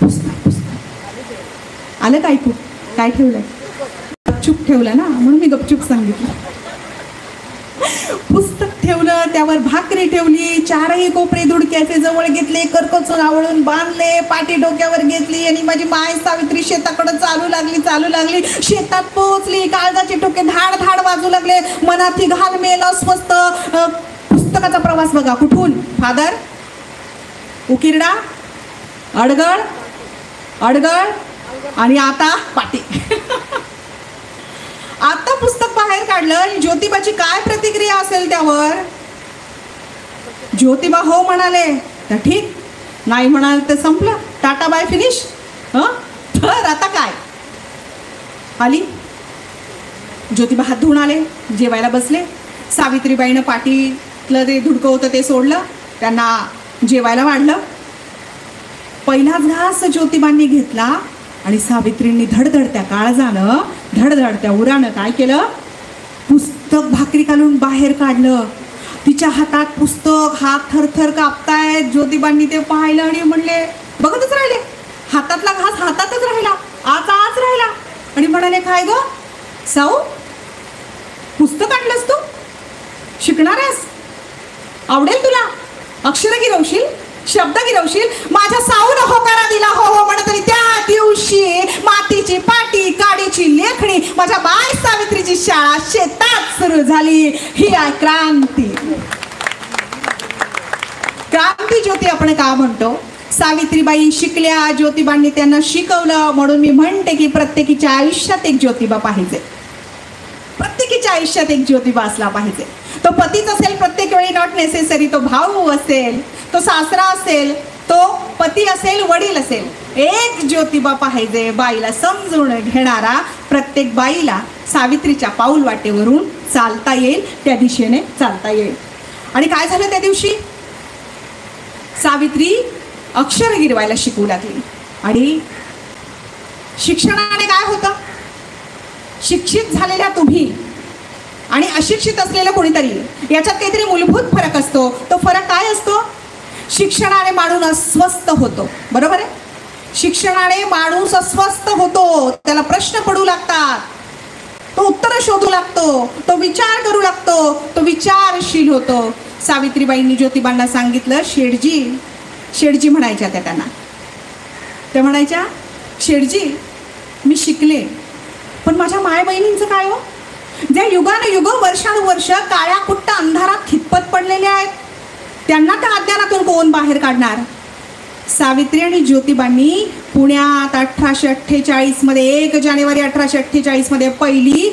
पुस्तक आलं काय, खूप काय ठेवलंय, गपचूप ठेवलं ना, म्हणून मी गपचूप सांगितलं. पुस्तक ठेवलं, त्यावर भाकरी ठेवली, चारही कोपरे धुडक्याचे जवळ घेतले, करकचून आवळून बांधले, पाटी डोक्यावर घेतली, आणि माझी माय सावित्री शेताकडे चालू लागली. शेतात पोहोचली, काळजाचे ठोके धाड धाड वाजू लागले, मनात घालमेल अस्वस्थ. पुस्तकाचा प्रवास बघा, कुठून फादर, उकिरडा, अडगळ, आणि आता पाटी. आता पुस्तक बाहेर काढलं आणि ज्योतिबाची काय प्रतिक्रिया असेल त्यावर. ज्योतिबा हो म्हणाले तर ठीक, नाही म्हणाल तर संपलं, टाटा बाय फिनिश. तर आता काय, आली ज्योतिबा, हात धुवून आले, जेवायला बसले. सावित्रीबाईनं पाटीतलं ते धुडकं होतं ते सोडलं, त्यांना जेवायला वाढलं. पहिलाच घास ज्योतिबांनी घेतला आणि सावित्रींनी धडधडत्या काळजानं, धडधडत्या उरानं काय केलं, पुस्तक भाकरी घालून बाहेर काढलं. तिच्या हातात पुस्तक, हात थरथर कापतायत. ज्योतिबांनी ते पाहिलं आणि म्हणले, बघतच राहिले, हातातला घास हातातच राहिला, आज राहिला. आणि म्हणाले, काय ग साऊ, पुस्तक आणलंस तू, शिकणार आहेस, आवडेल तुला, अक्षर गिरवशील, शब्द गिरवशील. माझ्या साऊनं होकारा दिला, हो हो म्हणत. आणि त्या दिवशी मातीची पाटी, काडीची लेखणी, माझ्या बाय सावित्रीची शाळा शेतात सुरू झाली. ही आहे क्रांती. क्रांती ज्योती आपण का म्हणतो, सावित्रीबाई शिकल्या, ज्योतिबांनी त्यांना शिकवलं. म्हणून मी म्हणते की प्रत्येकीच्या आयुष्यात एक ज्योतिबा पाहिजे, प्रत्येकीच्या आयुष्यात एक ज्योतिबा असला पाहिजे. तो पतीच असेल प्रत्येक वेळी, नॉट नेसेसरी, तो भाऊ असेल, तो सासरा असेल, तो पती असेल, वडील असेल, एक ज्योतिबा पाहिजे बाईला समजून घेणारा. प्रत्येक बाईला सावित्रीच्या पाऊल वाटेवरून चालता येईल, त्या दिशेने चालता येईल. आणि काय झालं त्या दिवशी, सावित्री अक्षर गिरवायला शिकवू लागली. आणि शिक्षणाने काय होतं, शिक्षित झालेल्या तुम्ही आणि अशिक्षित असलेलं कोणीतरी, याच्यात काहीतरी मूलभूत फरक असतो. तो फरक काय असतो, शिक्षणाने माणूस अस्वस्थ होतो, बरोबर आहे. शिक्षणाने माणूस अस्वस्थ होतो, त्याला प्रश्न पडू लागतात, तो उत्तर शोधू लागतो, तो विचार करू लागतो, तो विचारशील होतो. सावित्रीबाईंनी ज्योतिबांना सांगितलं, शेठजी म्हणायच्या त्या त्यांना. त्या म्हणायच्या, शेठजी मी शिकले, पण माझ्या माय बहिणींचं काय हो, ज्या युगानुयुग वर्षानुवर्ष काळ्या कुट्ट अंधारात खितपत पडलेले आहेत, त्यांना त्या अज्ञानातून कोण बाहेर काढणार. सावित्री आणि ज्योतिबांनी पुण्यात 1848 मध्ये 1 जानेवारी 1848 मध्ये पहिली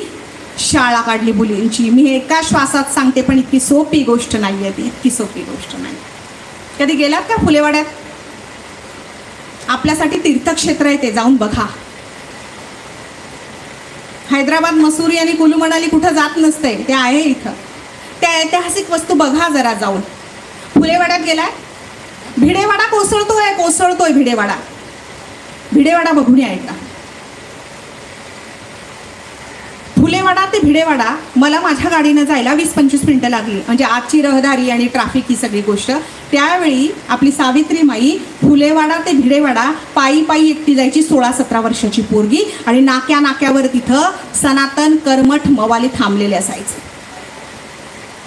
शाळा काढली मुलींची. मी हे एका श्वासात सांगते, पण इतकी सोपी गोष्ट नाहीये ती, इतकी सोपी गोष्ट नाही. कधी गेलात का फुलेवाड्यात? आपल्यासाठी तीर्थक्षेत्र आहे ते, जाऊन बघा. हैदराबाद, मसुरी आणि कुलू मनाली कुठं जात नसते, ते आहे इथं. त्या ऐतिहासिक वस्तू बघा जरा जाऊन. फुलेवाड्यात गेलाय? भिडेवाडा कोसळतोय भिडेवाडा बघून या एकदा. फुलेवाडा ते भिडेवाडा मला माझ्या गाडीनं जायला 20-25 मिनिटं लागली. म्हणजे आजची रहदारी आणि ट्रॅफिक ही सगळी गोष्ट. त्यावेळी आपली सावित्रीमाई फुलेवाडा ते भिडेवाडा पायी एकटी जायची, 16-17 वर्षाची पोरगी. आणि नाक्यावर तिथं सनातन कर्मठ मवाली थांबलेले असायचे.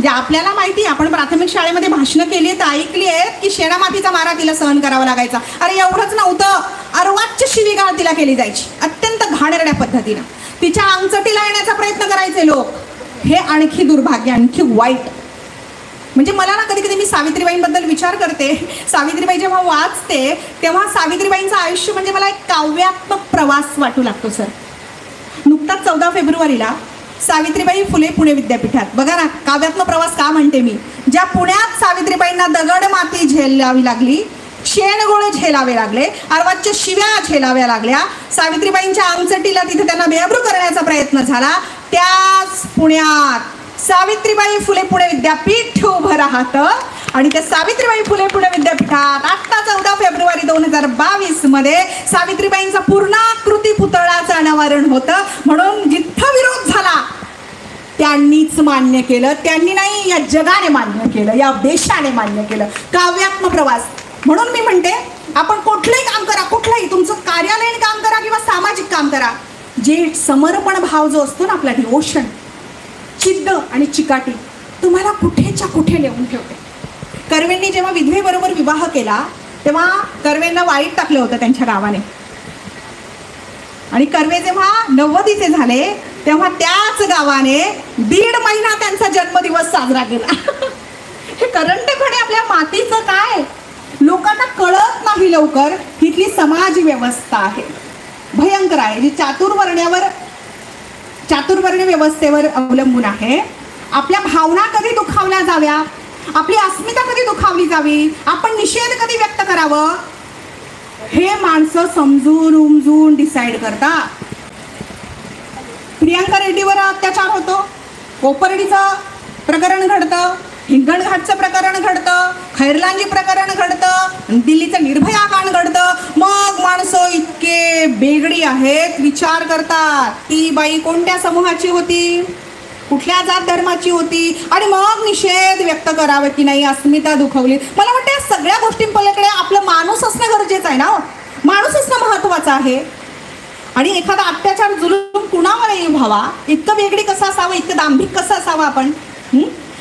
जे आपल्याला माहिती, आपण प्राथमिक शाळेमध्ये भाषणं केली आहेत, ऐकली आहेत की शेणामातीचा मारा तिला सहन करावा लागायचा. अरे एवढंच नव्हतं, अर्वाच्य शिवीगाळ तिला केली जायची, अत्यंत घाणेरड्या पद्धतीनं. तिच्या अंगचटीला येण्याचा प्रयत्न करायचे लोक. हे आणखी दुर्भाग्य, आणखी वाईट. म्हणजे मला ना कधी कधी मी सावित्रीबाईंबद्दल विचार करते. सावित्रीबाई जेव्हा वाचते तेव्हा सावित्रीबाईंचं आयुष्य म्हणजे मला एक काव्यात्मक प्रवास वाटू लागतो सर. नुकताच 14 फेब्रुवारीला सावित्रीबाई फुले पुणे विद्यापीठात, बघा ना काव्यात्मक प्रवास का म्हणते मी, ज्या पुण्यात सावित्रीबाईंना दगड माती झेलावी लागली, शेणगोळे झेलावे लागले, अर्वाच्य शिव्या झेलाव्या लागल्या, सावित्रीबाईंच्या अंगचटीला तिथे त्यांना बेअब्रू करण्याचा प्रयत्न झाला, त्याच पुण्यात सावित्रीबाई फुले पुणे विद्यापीठ उभं राहतं. आणि त्या सावित्रीबाई फुले पुणे विद्यापीठात आत्ता 14 फेब्रुवारी 2022 मध्ये सावित्रीबाईंचा पूर्णाकृती पुतळ्याचं अनावरण होतं. म्हणून जिथं विरोध झाला त्यांनीच मान्य केलं, त्यांनी नाही, या जगाने मान्य केलं, या देशाने मान्य केलं. काव्यात्मक प्रवास. म्हणून मी म्हणते, आपण कुठलंही काम करा, कुठलंही तुमचं कार्यालयीन काम करा किंवा सामाजिक काम करा, जे समर्पण भाव जो असतो ना आपला, डिवोशन, चिद्द आणि चिकाटी तुम्हाला कुठेच्या कुठे नेऊन ठेवते. कर्वेंनी जेव्हा विधवेबरोबर विवाह केला तेव्हा कर्वेंना वाईट टाकलं होतं त्यांच्या गावाने. आणि कर्वे जेव्हा 90चे झाले तेव्हा त्याच गावाने 1.5 महिना त्यांचा जन्मदिवस साजरा केला. हे करंटेपणे आपल्या मातीचं काय लोकांना कळत नाही लवकर. तिथली समाज व्यवस्था आहे, भयंकर आहे, जी चातुर्वर्ण व्यवस्थेवर अवलंबून आहे. आपल्या भावना कधी दुखावल्या जाव्या, आपली अस्मिता कधी दुखावली जावी, आपण निषेध कधी व्यक्त करावं, हे माणसं समजून उमजून डिसाईड करतात. प्रियांका रेड्डीवर अत्याचार होतो, कोपर्डीचं प्रकरण घडतं, हिंगणघाटचं प्रकरण घडतं, खैरलांजी प्रकरण घडतं, दिल्लीचं निर्भया कांड घडतं. मग माणसं इतके बेगडी आहेत, विचार करतात ती बाई कोणत्या समूहाची होती, कुठल्या जात धर्माची होती, आणि मग निषेध व्यक्त करावा की नाही, अस्मिता दुखवली. मला वाटतं या सगळ्या गोष्टींपलीकडे आपलं माणूस असणं गरजेचं आहे ना, माणूस असणं महत्वाचं आहे. आणि एखादा अत्याचार जुलूम कुणावरही व्हावा, इतकं वेगळी कसं असावं, इतकं दांभिक कसं असावं आपण,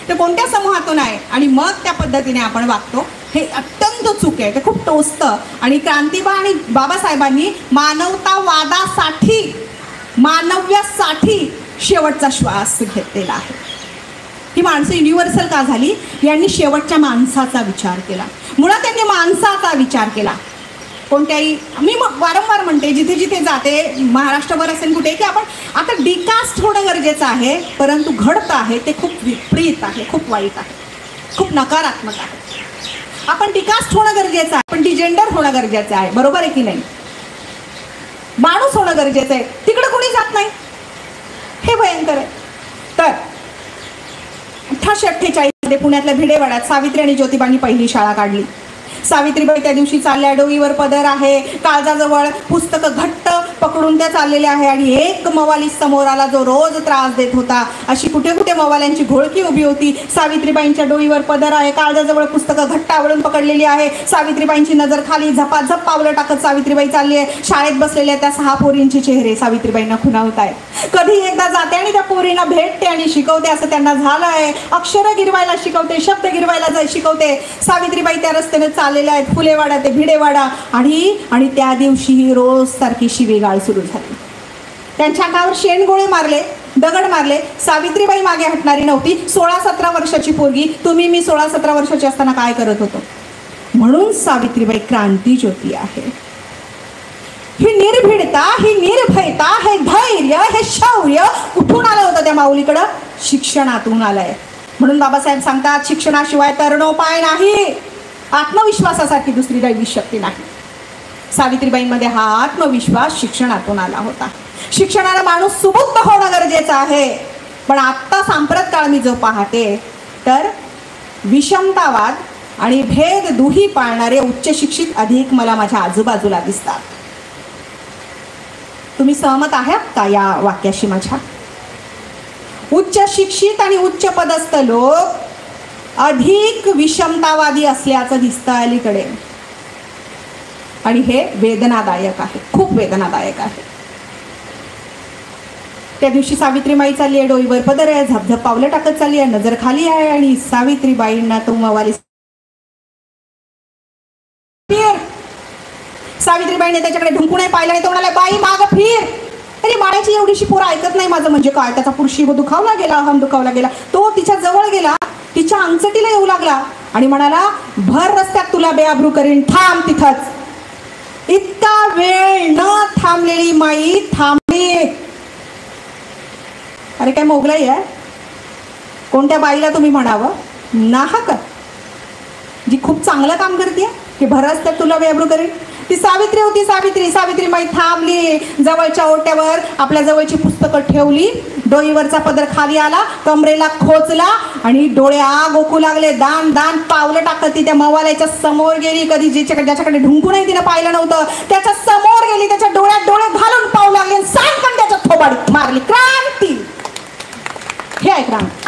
ते कोणत्या समूहातून आहे, आणि मग त्या पद्धतीने आपण वागतो, हे अत्यंत चूक आहे, ते खूप टोचतं. आणि क्रांतिबा आणि बाबासाहेबांनी मानवतावादासाठी, मानव्यासाठी शेवटचा श्वास घेतलेला आहे. ही माणसं युनिव्हर्सल का झाली? यांनी शेवटच्या माणसाचा विचार केला. मुळात त्यांनी माणसाचा विचार केला. कोणत्याही, मी वारंवार म्हणते जिथे जिथे जाते, महाराष्ट्रभर असेल कुठे, की आपण आता डिकास्ट होणं गरजेचं आहे, परंतु घडतं आहे ते खूप विपरीत आहे, खूप वाईट आहे, खूप नकारात्मक आहे. आपण डिकास्ट होणं गरजेचं आहे, पण डिजेंडर होणं गरजेचं आहे, बरोबर आहे की नाही? माणूस होणं गरजेचं आहे, तिकडे कोणी जात नाही, हे भयंकर आहे. तर 1848 मध्ये पुण्यातल्या भिडेवाड्यात सावित्री आणि ज्योतिबांनी पहिली शाळा काढली. सावित्रीबाई त्या दिवशी चालल्या, डोईवर पदर आहे, काळजाजवळ पुस्तकं घट्ट पकडून त्या चाललेल्या आहे आणि एक मवाली समोर आला जो रोज त्रास देत होता. अशी कुठे कुठे मवाल्यांची घोळकी उभी होती. सावित्रीबाईंच्या डोईवर पदर आहे, काळजाजवळ पुस्तकं घट्ट आवळून पकडलेली आहे. सावित्रीबाईंची नजर खाली, झपाझप पावलं टाकत सावित्रीबाई चालली आहे. शाळेत बसलेल्या त्या 6 पोरींचे चेहरे सावित्रीबाईंना खुणावत आहेत. कधी एकदा जाते आणि त्या पोरींना भेटते आणि शिकवते असं त्यांना झालं आहे. अक्षरं गिरवायला शिकवते, शब्द गिरवायला शिकवते. सावित्रीबाई त्या रस्त्याने चाललेल्या आहेत, फुलेवाडा ते भिडेवाडा. आणि त्या दिवशी रोज सारखी शिवीगाळ सुरू झाली. त्यांच्या अंगावर शेणगोळे मारले, दगड मारले. सावित्रीबाई मागे हटणारी नव्हती. 16-17 वर्षाची पोरगी, तुम्ही मी 16-17 वर्षाची असताना काय करत होतो. म्हणून सावित्रीबाई क्रांती ज्योती आहे. ही निर्भीडता, ही निर्भयता, हे धैर्य, हे शौर्य कुठून आलं होतं त्या माऊलीकडं? शिक्षणातून आलंय. म्हणून बाबासाहेब सांगतात, शिक्षणाशिवाय तरणोपाय नाही. आत्मविश्वासासारखी दुसरी दैवी शक्ती नाही. सावित्रीबाईंमध्ये हा आत्मविश्वास शिक्षणातून आला होता. शिक्षणाला माणूस सुबुद्ध होणं गरजेचं आहे. पण आत्ता सांप्रत काळ मी जो पाहते तर विषमतावाद आणि भेद दुही पाळणारे उच्च शिक्षित अधिक मला माझ्या आजूबाजूला दिसतात. तुम्ही सहमत आहात का या वाक्याशी माझ्या? उच्च शिक्षित आणि उच्च पदस्थ लोक अधिक विषमतावादी असल्याचं दिसतं अलीकडे. आणि हे वेदनादायक आहे, खूप वेदनादायक आहे. त्या दिवशी सावित्रीबाई चालली आहे, डोईवर पदर आहे, झपझप पावलं टाकत चालली आहे, नजर खाली आहे आणि सावित्रीबाईंना तो मवाली सावित्रीबाईने त्याच्याकडे ढुंकून पाहिलं नाही. तो म्हणाला, बाई माग फिर. अरे माळ्याची एवढीशी पोरं ऐकत नाही माझं म्हणजे काय. त्याचा पुरुषी दुखावला गेला, हम दुखावला गेला. तो तिच्या जवळ गेला, तिच्या अंगचटीला येऊ लागला आणि म्हणाला, भर रस्त्यात तुला बेआबरू करीन, थांब तिथंच. इतका वेळ न थांबलेली माई थांबली. अरे काय मोगलाई आहे? कोणत्या बाईला तुम्ही म्हणावं नाहक, जी खूप चांगलं काम करते की भर रस्त्यात तुला बेआबरू करीन? ती सावित्री होती. सावित्रीबाई थांबली. जवळच्या ओट्यावर आपल्या जवळची पुस्तकं ठेवली. डोईवरचा पदर खाली आला, कमरेला खोचला आणि डोळे आग ओकू लागले. दान दान पावलं टाकत ती त्या मवाल्याच्या समोर गेली. कधी ज्याच्याकडे ढुंकूनही तिनं पाहिलं नव्हतं त्याच्या समोर गेली. त्याच्या डोळ्यात डोळे घालून पाहू लागले. सांगकन त्याच्या थोबाडीत मारली. क्रांती, हे आहे क्रांती.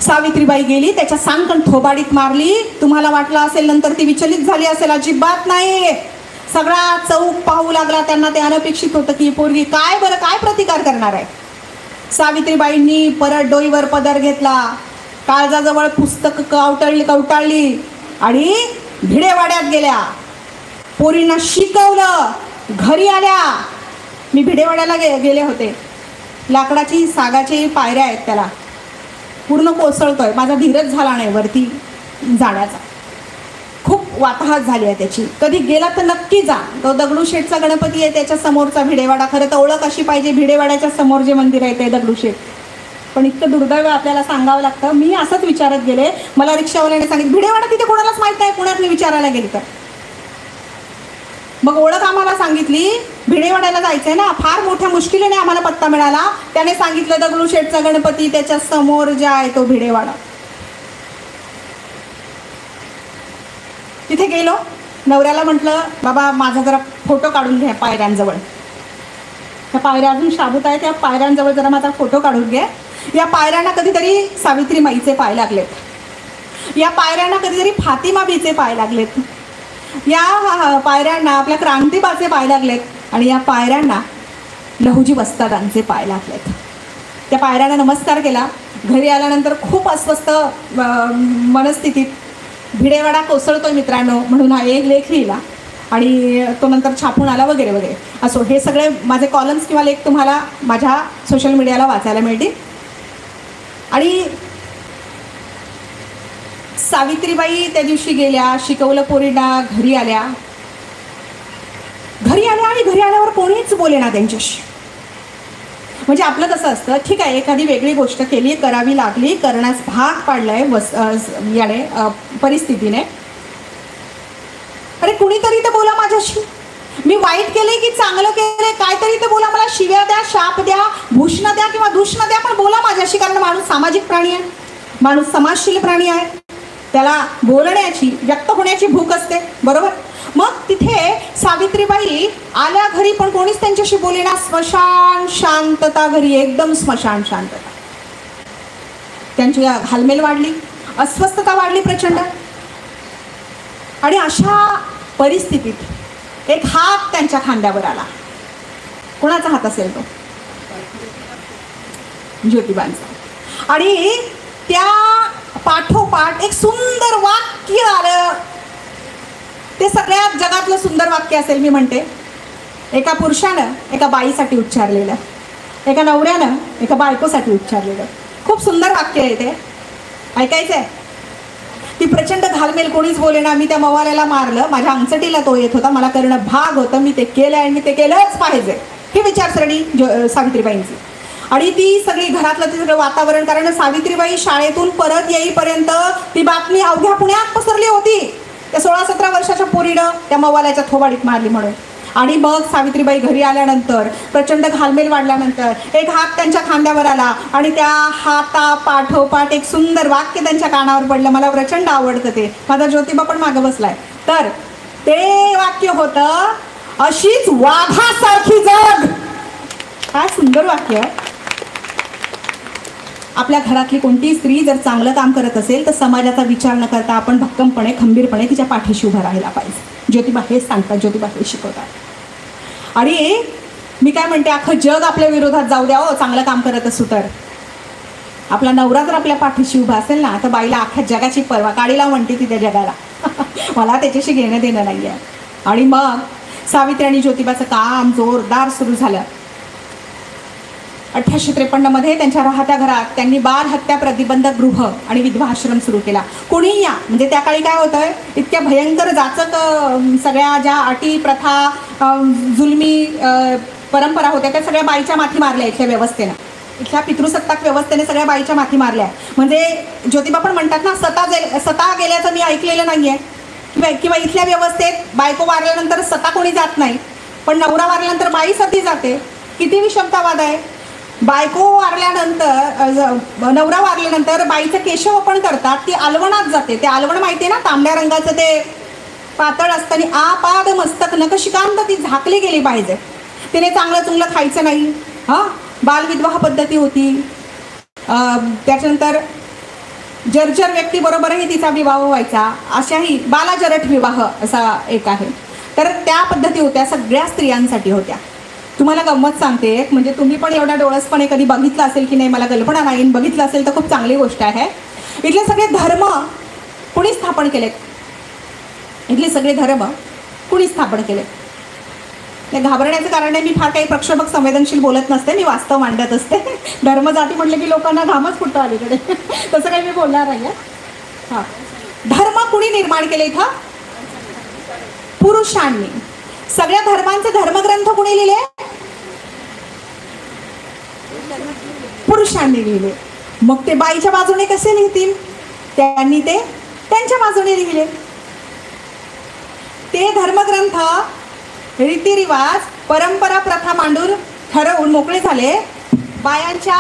सावित्रीबाई गेली, त्याच्या सांगकन थोबाडीत मारली. तुम्हाला वाटलं असेल नंतर ती विचलित झाली असेल, अजिबात नाही. सगळा चौक पाहू लागला. त्यांना ते अनपेक्षित होतं की पोरगी काय बरं काय प्रतिकार करणार आहे. सावित्रीबाईंनी परत डोईवर पदर घेतला, काळजाजवळ पुस्तक कवटाळली आणि भिडेवाड्यात गेल्या. पोरींना शिकवलं. घरी आल्या. मी भिडेवाड्याला गेले होते. लाकडाची सागाची पायऱ्या आहेत, त्याला पूर्ण कोसळतोय. माझा धीरच झाला नाही वरती जाण्याचा. खूप वाताहत झाली आहे त्याची. कधी गेला तर नक्की जा. तो दगडूशेठचा गणपती आहे, त्याच्या समोरचा भिडेवाडा. खरं तर ओळख अशी पाहिजे, भिडेवाड्याच्या समोर जे मंदिर आहे ते दगडूशेठ. पण इतकं दुर्दैव आपल्याला सांगावं लागतं. मी असंच विचारत गेले. मला रिक्षावाल्याने सांगितलं भिडेवाडा तिथे कोणालाच माहीत नाही. पुण्यात मी विचारायला गेली तर मग ओळख आम्हाला सांगितली. भिडेवाड्याला जायचंय ना, फार मोठ्या मुश्किलीने आम्हाला पत्ता मिळाला. त्याने सांगितलं दगडूशेठचा गणपती त्याच्या समोर जे आहे तो भिडेवाडा. तिथे गेलो. नवऱ्याला म्हटलं, बाबा माझा जरा फोटो काढून घ्या पायऱ्यांजवळ. त्या पायऱ्या अजून शाबूत आहे, त्या पायऱ्यांजवळ जरा माझा फोटो काढून घ्या. या पायऱ्यांना कधीतरी सावित्रीमाईचे पाय लागलेत. या पायऱ्यांना कधीतरी फातिमाबीचे पाय लागलेत. या पायऱ्यांना आपल्या क्रांतीबाचे पाय लागलेत. आणि या पायऱ्यांना लहुजी वस्तादांचे पाय लागलेत. त्या पायऱ्यांना नमस्कार केला. घरी आल्यानंतर खूप अस्वस्थ मनस्थितीत भिडेवाडा कोसळतोय मित्रांनो म्हणून हा एक लेख लिहिला आणि तो नंतर छापून आला वगैरे वगैरे. असो, हे सगळे माझे कॉलम्स किंवा लेख तुम्हाला माझ्या सोशल मीडियाला वाचायला मिळतील. आणि सावित्रीबाई त्या दिवशी गेल्या, शिकवलं पोरींना. घरी आल्या आणि घरी आल्यावर कोणीच बोले ना त्यांच्याशी. म्हणजे आपलं कसं असतं, ठीक आहे एखादी वेगळी गोष्ट केली, करावी लागली, करण्यास भाग पाडलाय याने परिस्थितीने. अरे कुणीतरी तर बोला माझ्याशी. मी वाईट केले की चांगलं केले काहीतरी तर बोला. मला शिव्या द्या, शाप द्या, भूषण द्या किंवा दूषण द्या, पण बोला माझ्याशी. कारण माणूस सामाजिक प्राणी आहे, माणूस समाजशील प्राणी आहे. त्याला बोलण्याची, व्यक्त होण्याची भूक असते, बरोबर. मग तिथे सावित्रीबाई आल्या घरी, पण कोणीच त्यांच्याशी बोलेना. स्मशान शांतता घरी, एकदम स्मशान शांतता. त्यांची घालमेल वाढली, अस्वस्थता वाढली प्रचंड. आणि अशा परिस्थितीत एक हात त्यांच्या खांद्यावर आला. कोणाचा हात असेल तो? ज्योतिबांचा. आणि त्या पाठोपाठ एक सुंदर वाक्य आलं. ते सगळ्यात जगातलं सुंदर वाक्य असेल मी म्हणते. एका पुरुषानं एका बाईसाठी उच्चारलेलं, एका नवऱ्यानं एका बायकोसाठी उच्चारलेलं. खूप सुंदर वाक्य आहे ते. ऐकायचंय? ती प्रचंड घालमेल, कोणीच बोलेना. मी त्या मवाल्याला मारलं, माझ्या अंगचटीला तो येत होता, मला करणं भाग होतं, मी ते केलं आणि मी ते केलंच पाहिजे. ही विचारसरणी सावित्रीबाईंची. आणि ती सगळी घरातलं ते सगळं वातावरण, कारण सावित्रीबाई शाळेतून परत येईपर्यंत ती बातमी अवघ्या पुण्यात पसरली होती, त्या 16-17 वर्षाच्या पोरीनं त्या मवाल्याच्या थोबाडीत मारली म्हणून. आणि मग सावित्रीबाई घरी आल्यानंतर प्रचंड घालमेल वाढल्यानंतर एक हात त्यांच्या खांद्यावर आला आणि त्या हाता पाठोपाठ एक सुंदर वाक्य त्यांच्या कानावर पडलं. मला प्रचंड आवडतं ते. माझा ज्योतिबा पण मागं बसलाय. तर ते वाक्य होतं, अशीच वाघासारखी जग. काय सुंदर वाक्य. आपल्या घरातली कोणतीही स्त्री जर चांगलं काम करत असेल तर समाजाचा विचार न करता आपण भक्कमपणे, खंबीरपणे तिच्या पाठीशी उभं राहायला पाहिजे. ज्योतिबा हेच सांगतात, ज्योतिबा हे शिकवतात. आणि मी काय म्हणते, अख्खं जग आपल्या विरोधात जाऊ द्या हो, चांगलं काम करत असू तर. आपला नवरा जर आपल्या पाठीशी उभा असेल ना, तर बाईला अख्ख्या जगाची पर्वा, काडीला म्हणते ती त्या जगाला. मला त्याच्याशी घेणं देणं नाही आहे. आणि मग सावित्री आणि ज्योतिबाचं काम जोरदार सुरू झालं. 1853 मध्ये त्यांच्या राहत्या घरात त्यांनी बाल हत्या प्रतिबंधक गृह आणि विधवा आश्रम सुरू केला. कोणी या, म्हणजे त्या काळी काय होतंय, इतक्या भयंकर जाचक सगळ्या ज्या अटी प्रथा जुलमी परंपरा होत्या त्या सगळ्या बाईच्या माथी मारल्या इथल्या व्यवस्थेनं. इथल्या पितृसत्ताक व्यवस्थेने सगळ्या बाईच्या माथी मारल्या. म्हणजे ज्योतिबा पण म्हणतात ना, सता गेल्याचं मी ऐकलेलं नाहीये. किंवा इथल्या व्यवस्थेत बायको वारल्यानंतर सता कोणी जात नाही, पण नवरा वारल्यानंतर बाई सती जाते. किती विषमतावाद आहे. बायको वारल्यानंतर, नवरा वारल्यानंतर बाईचं केशव पण करतात, ती अलवणात जाते. ते अलवण माहिती आहे ना, तांबड्या रंगाचं ते पातळ असताना आपाद मस्तक नखशिकांत ती झाकली गेली पाहिजे. तिने चांगलं चुंगलं खायचं नाही. बालविधवा पद्धती होती. त्याच्यानंतर जर्जर व्यक्तीबरोबरही तिचा विवाह व्हायचा. अशाही बालाजरठ विवाह असा एक आहे. तर त्या पद्धती होत्या, सगळ्या स्त्रियांसाठी होत्या. तुम्हाला गंमत सांगते, म्हणजे तुम्ही पण एवढ्या डोळसपणे कधी बघितलं असेल की नाही मला कल्पना नाही, बघितलं असेल तर खूप चांगली गोष्ट आहे. इथले सगळे धर्म कुणी स्थापन केलेत? इथले सगळे धर्म कुणी स्थापन केलेत? ते घाबरण्याचं कारण नाही, मी फार काही प्रक्षोभक संवेदनशील बोलत नसते, मी वास्तव मांडत असते. धर्म जाती म्हटलं की लोकांना घामच फुटतो अलीकडे. तसं काही मी बोलणार नाही. हां, धर्म कुणी निर्माण केले इथं? पुरुषांनी. सगळ्या धर्मांचे धर्मग्रंथ कुणी लिहिले? पुरुषांनी लिहिले. मग ते बाईच्या बाजूने कसे लिहितील? त्यांनी ते त्यांच्या बाजूने लिहिले. ते धर्मग्रंथ, रीतिरिवाज, परंपरा, प्रथा मांडून ठरवून मोकळे झाले. बायांच्या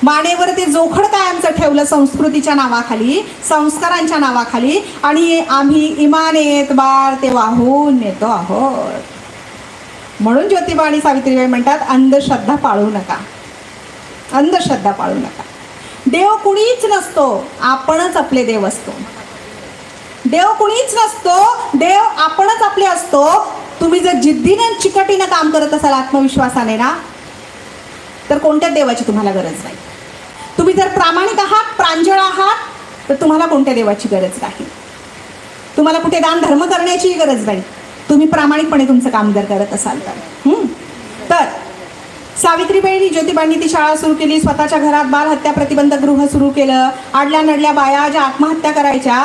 मानेवर ते जोखड कायमचं ठेवलं संस्कृतीच्या नावाखाली, संस्कारांच्या नावाखाली. आणि आम्ही इमानेत बाळ ते वाहून नेतो आहोत. म्हणून ज्योतिबा आणि सावित्रीबाई म्हणतात, अंधश्रद्धा पाळू नका, अंधश्रद्धा पाळू नका. देव कुणीच नसतो, आपणच आपले देव असतो. देव कुणीच नसतो, देव आपणच आपले असतो. तुम्ही जर जिद्दीनं चिकटीनं काम करत असाल, आत्मविश्वासाने ना, तर कोणत्याच देवाची तुम्हाला गरज नाही. तुम्ही जर प्रामाणिक आहात, प्रांजळ आहात, तर तुम्हाला कोणत्या देवाची गरज नाही. तुम्हाला कुठे दान धर्म करण्याची गरज नाही, तुम्ही प्रामाणिकपणे तुमचं काम जर करत असाल तर. तर सावित्रीबाई ज्योतिबांनी ती शाळा सुरू केली. स्वतःच्या घरात बाल हत्या प्रतिबंधक गृह सुरू केलं. आडल्या नडल्या बाया ज्या आत्महत्या करायच्या,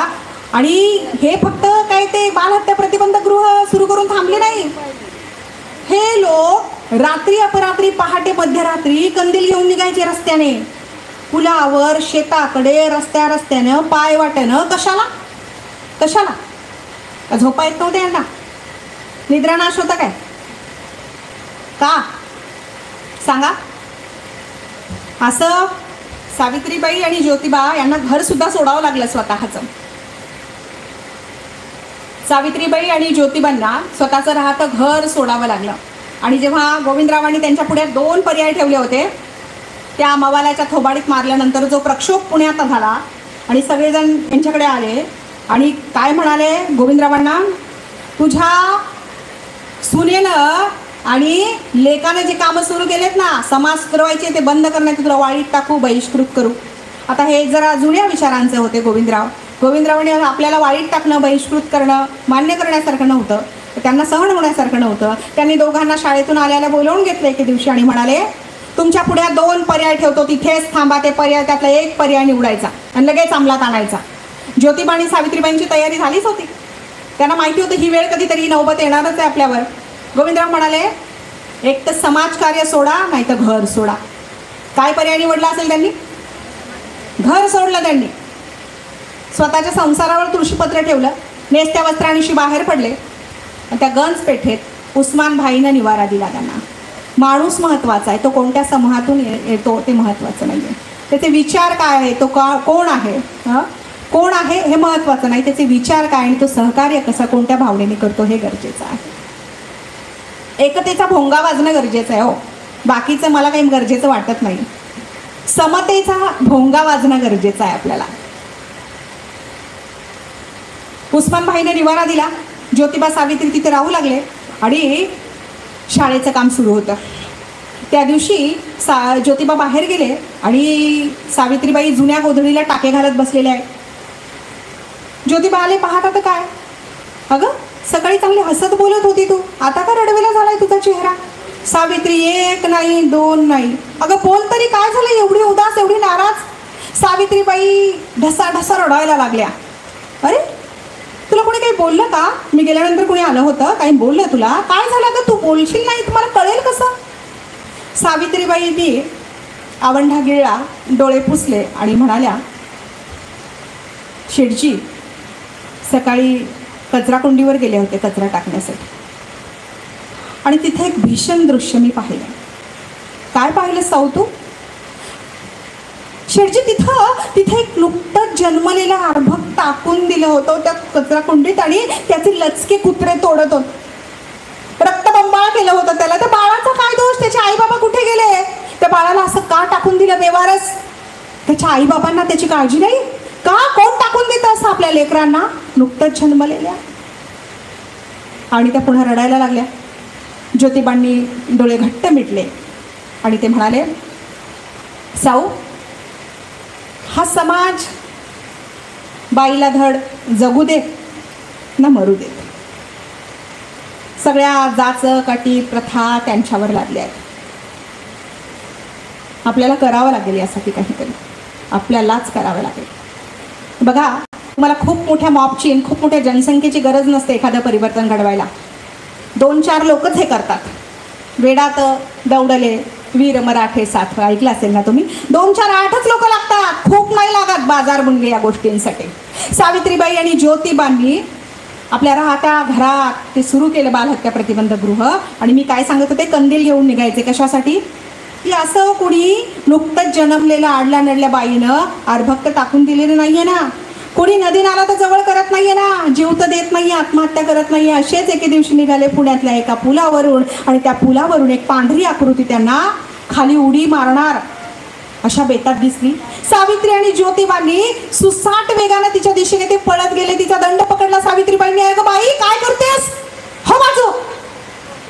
आणि हे फक्त काय ते बाल हत्या प्रतिबंधक गृह सुरू करून थांबले नाही. हे लोक रात्री अपरात्री, पहाटे, मध्यरात्री कंदील घेऊन निघायचे रस्त्याने, पुलावर, शेताकडे, रस्त्यानं, पाय वाट्यानं. कशाला? कशाला? झोपा येत नव्हते यांना? निद्रानाश होता काय? का सांगा? असं सावित्रीबाई आणि ज्योतिबा यांना घर सुद्धा सोडावं लागलं स्वतःचं. सावित्रीबाई आणि ज्योतिबांना स्वतःचं राहतं घर सोडावं लागलं. आणि जेव्हा गोविंदरावांनी त्यांच्या पुढे 2 पर्याय ठेवले होते, त्या मवालाच्या थोबाडीत मारल्यानंतर जो प्रक्षोभ पुण्यात झाला आणि सगळेजण त्यांच्याकडे आले आणि काय म्हणाले गोविंदरावांना, तुझ्या सुनेनं आणि लेकानं जे कामं सुरू केलेत ना, समाज सुधरवायचे ते बंद करण्यात तुला वाळीत टाकू, बहिष्कृत करू. आता हे जरा जुन्या विचारांचे होते गोविंदरावांनी आपल्याला वाळीत टाकणं, बहिष्कृत करणं मान्य करण्यासारखं नव्हतं, त्यांना सहन होण्यासारखं नव्हतं. त्यांनी दोघांना शाळेतून आल्याला बोलावून घेतलं एके दिवशी आणि म्हणाले, तुमच्या पुढे 2 पर्याय ठेवतो, तिथेच थांबा. ते पर्याय त्यातला एक पर्याय निवडायचा आणि लगेच अंमलात आणायचा. ज्योतिबा आणि सावित्रीबाईंची तयारी झालीच होती. त्यांना माहिती होतं ही वेळ कधीतरी नौबत येणारच आहे आपल्यावर. गोविंदराव म्हणाले, एक तर समाजकार्य सोडा, नाही तर घर सोडा. काय पर्याय निवडला असेल त्यांनी? घर सोडलं त्यांनी. स्वतःच्या संसारावर तुळशीपत्र ठेवलं, नेसत्या वस्त्रांशी बाहेर पडले आणि त्या गंज पेठेत उस्मान भाईनं निवारा दिला त्यांना. माणूस महत्त्वाचा आहे, तो कोणत्या समूहातून येतो ते महत्त्वाचं नाही आहे. त्याचे विचार काय आहे, तो कोण आहे, कोण आहे हे महत्त्वाचं नाही, त्याचे विचार काय आणि तो सहकार्य कसा कोणत्या भावनेने करतो हे गरजेचं आहे. एकतेचा भोंगा वाजणं गरजेचं आहे. हो, बाकीचं मला काही गरजेचं वाटत नाही. समतेचा भोंगा वाजणं गरजेचं आहे आपल्याला. उस्मान भाईने निवारा दिला. ज्योतिबा सावित्री तिथे राहू लागले आणि शाळेचं काम सुरू होतं. त्या दिवशी ज्योतिबा बाहेर गेले आणि सावित्रीबाई जुन्या गोधडीला टाके घालत बसलेले आहे. ज्योतिबा आले, पाहता तर काय, अगं सकाळी चांगली हसत बोलत होती तू, आता का रडवेला झालाय तुझा चेहरा? सावित्री, 1 नाही 2 नाही, अगं बोल तरी, काय झालं एवढी उदास, एवढी नाराज? सावित्रीबाई ढसा रडायला लागल्या. अरे तुला कोणी काही बोललं का? मी गेल्यानंतर कोणी आलं होतं, काही बोललं तुला? काय झालं का? तू बोलशील नाही तुम्हाला कळेल कसं? सावित्रीबाईंनी आवंढा गिळला, डोळे पुसले आणि म्हणाल्या, शेठजी सकाळी कचराकुंडीवर गेले होते कचरा टाकण्यासाठी आणि तिथे एक भीषण दृश्य मी पाहिलं. काय पाहिलं साऊ तू? शेठजी तिथे एक नुकतंच जन्मलेलं अर्भक टाकून दिलं होतं त्या कचराकुंडीत आणि त्याचे लचके कुत्रे तोडत होते. रक्तबंबाळ केलं होतं त्याला. त्या बाळाचा काय दोष? त्याचे आई बाबा कुठे गेले? त्या बाळाला असं का टाकून दिलं बेवारस? त्याच्या आई बाबांना त्याची काळजी नाही का? कोण टाकून देतं असं आपल्या लेकरांना, नुकतंच जन्मलेल्या? आणि त्या पुन्हा रडायला लागल्या. ज्योतिबांनी डोळे घट्ट मिटले आणि ते म्हणाले, साऊ, हा समाज बाईला धड जगू देत ना मरू देत. सगळ्या जाचं काठी प्रथा त्यांच्यावर लादल्या आहेत. आपल्याला करावं लागेल यासाठी काहीतरी, आपल्यालाच करावं लागेल. बघा, तुम्हाला खूप मोठ्या मॉबची, खूप मोठ्या जनसंख्येची गरज नसते एखादं परिवर्तन घडवायला. 2-4 लोकच हे करतात. वेडात दौडले वीर मराठे साथ, ऐकलं असेल ना तुम्ही? 2-4 8च लोक लागतात, खूप नाही लागत बाजार बुनगे या गोष्टींसाठी. सावित्रीबाई आणि ज्योतिबांनी आपल्या राहत्या घरात ते सुरू केलं बालहत्या प्रतिबंधक गृह. आणि मी काय सांगत होते, कंदील घेऊन निघायचे कशासाठी? की असं कोणी नुकतंच जन्मलेलं आडल्या नडल्या बाईनं अर्भक्त टाकून दिलेलं नाहीये ना, कोणी नदी नाला तर जवळ करत नाहीये ना, जीव तर देत नाहीये, आत्महत्या करत नाहीये. असेच एके दिवशी निघाले पुण्यातल्या एका पुलावरून आणि त्या पुलावरून एक पांढरी आकृती त्यांना खाली उडी मारणार अशा बेतात दिसली. सावित्री आणि ज्योतिबांनी सुसाट वेगाने तिच्या दिशेने ते पळत गेले. तिचा दंड पकडला सावित्रीबाईंनी. अगं बाई, काय करतेस? हो बाजू,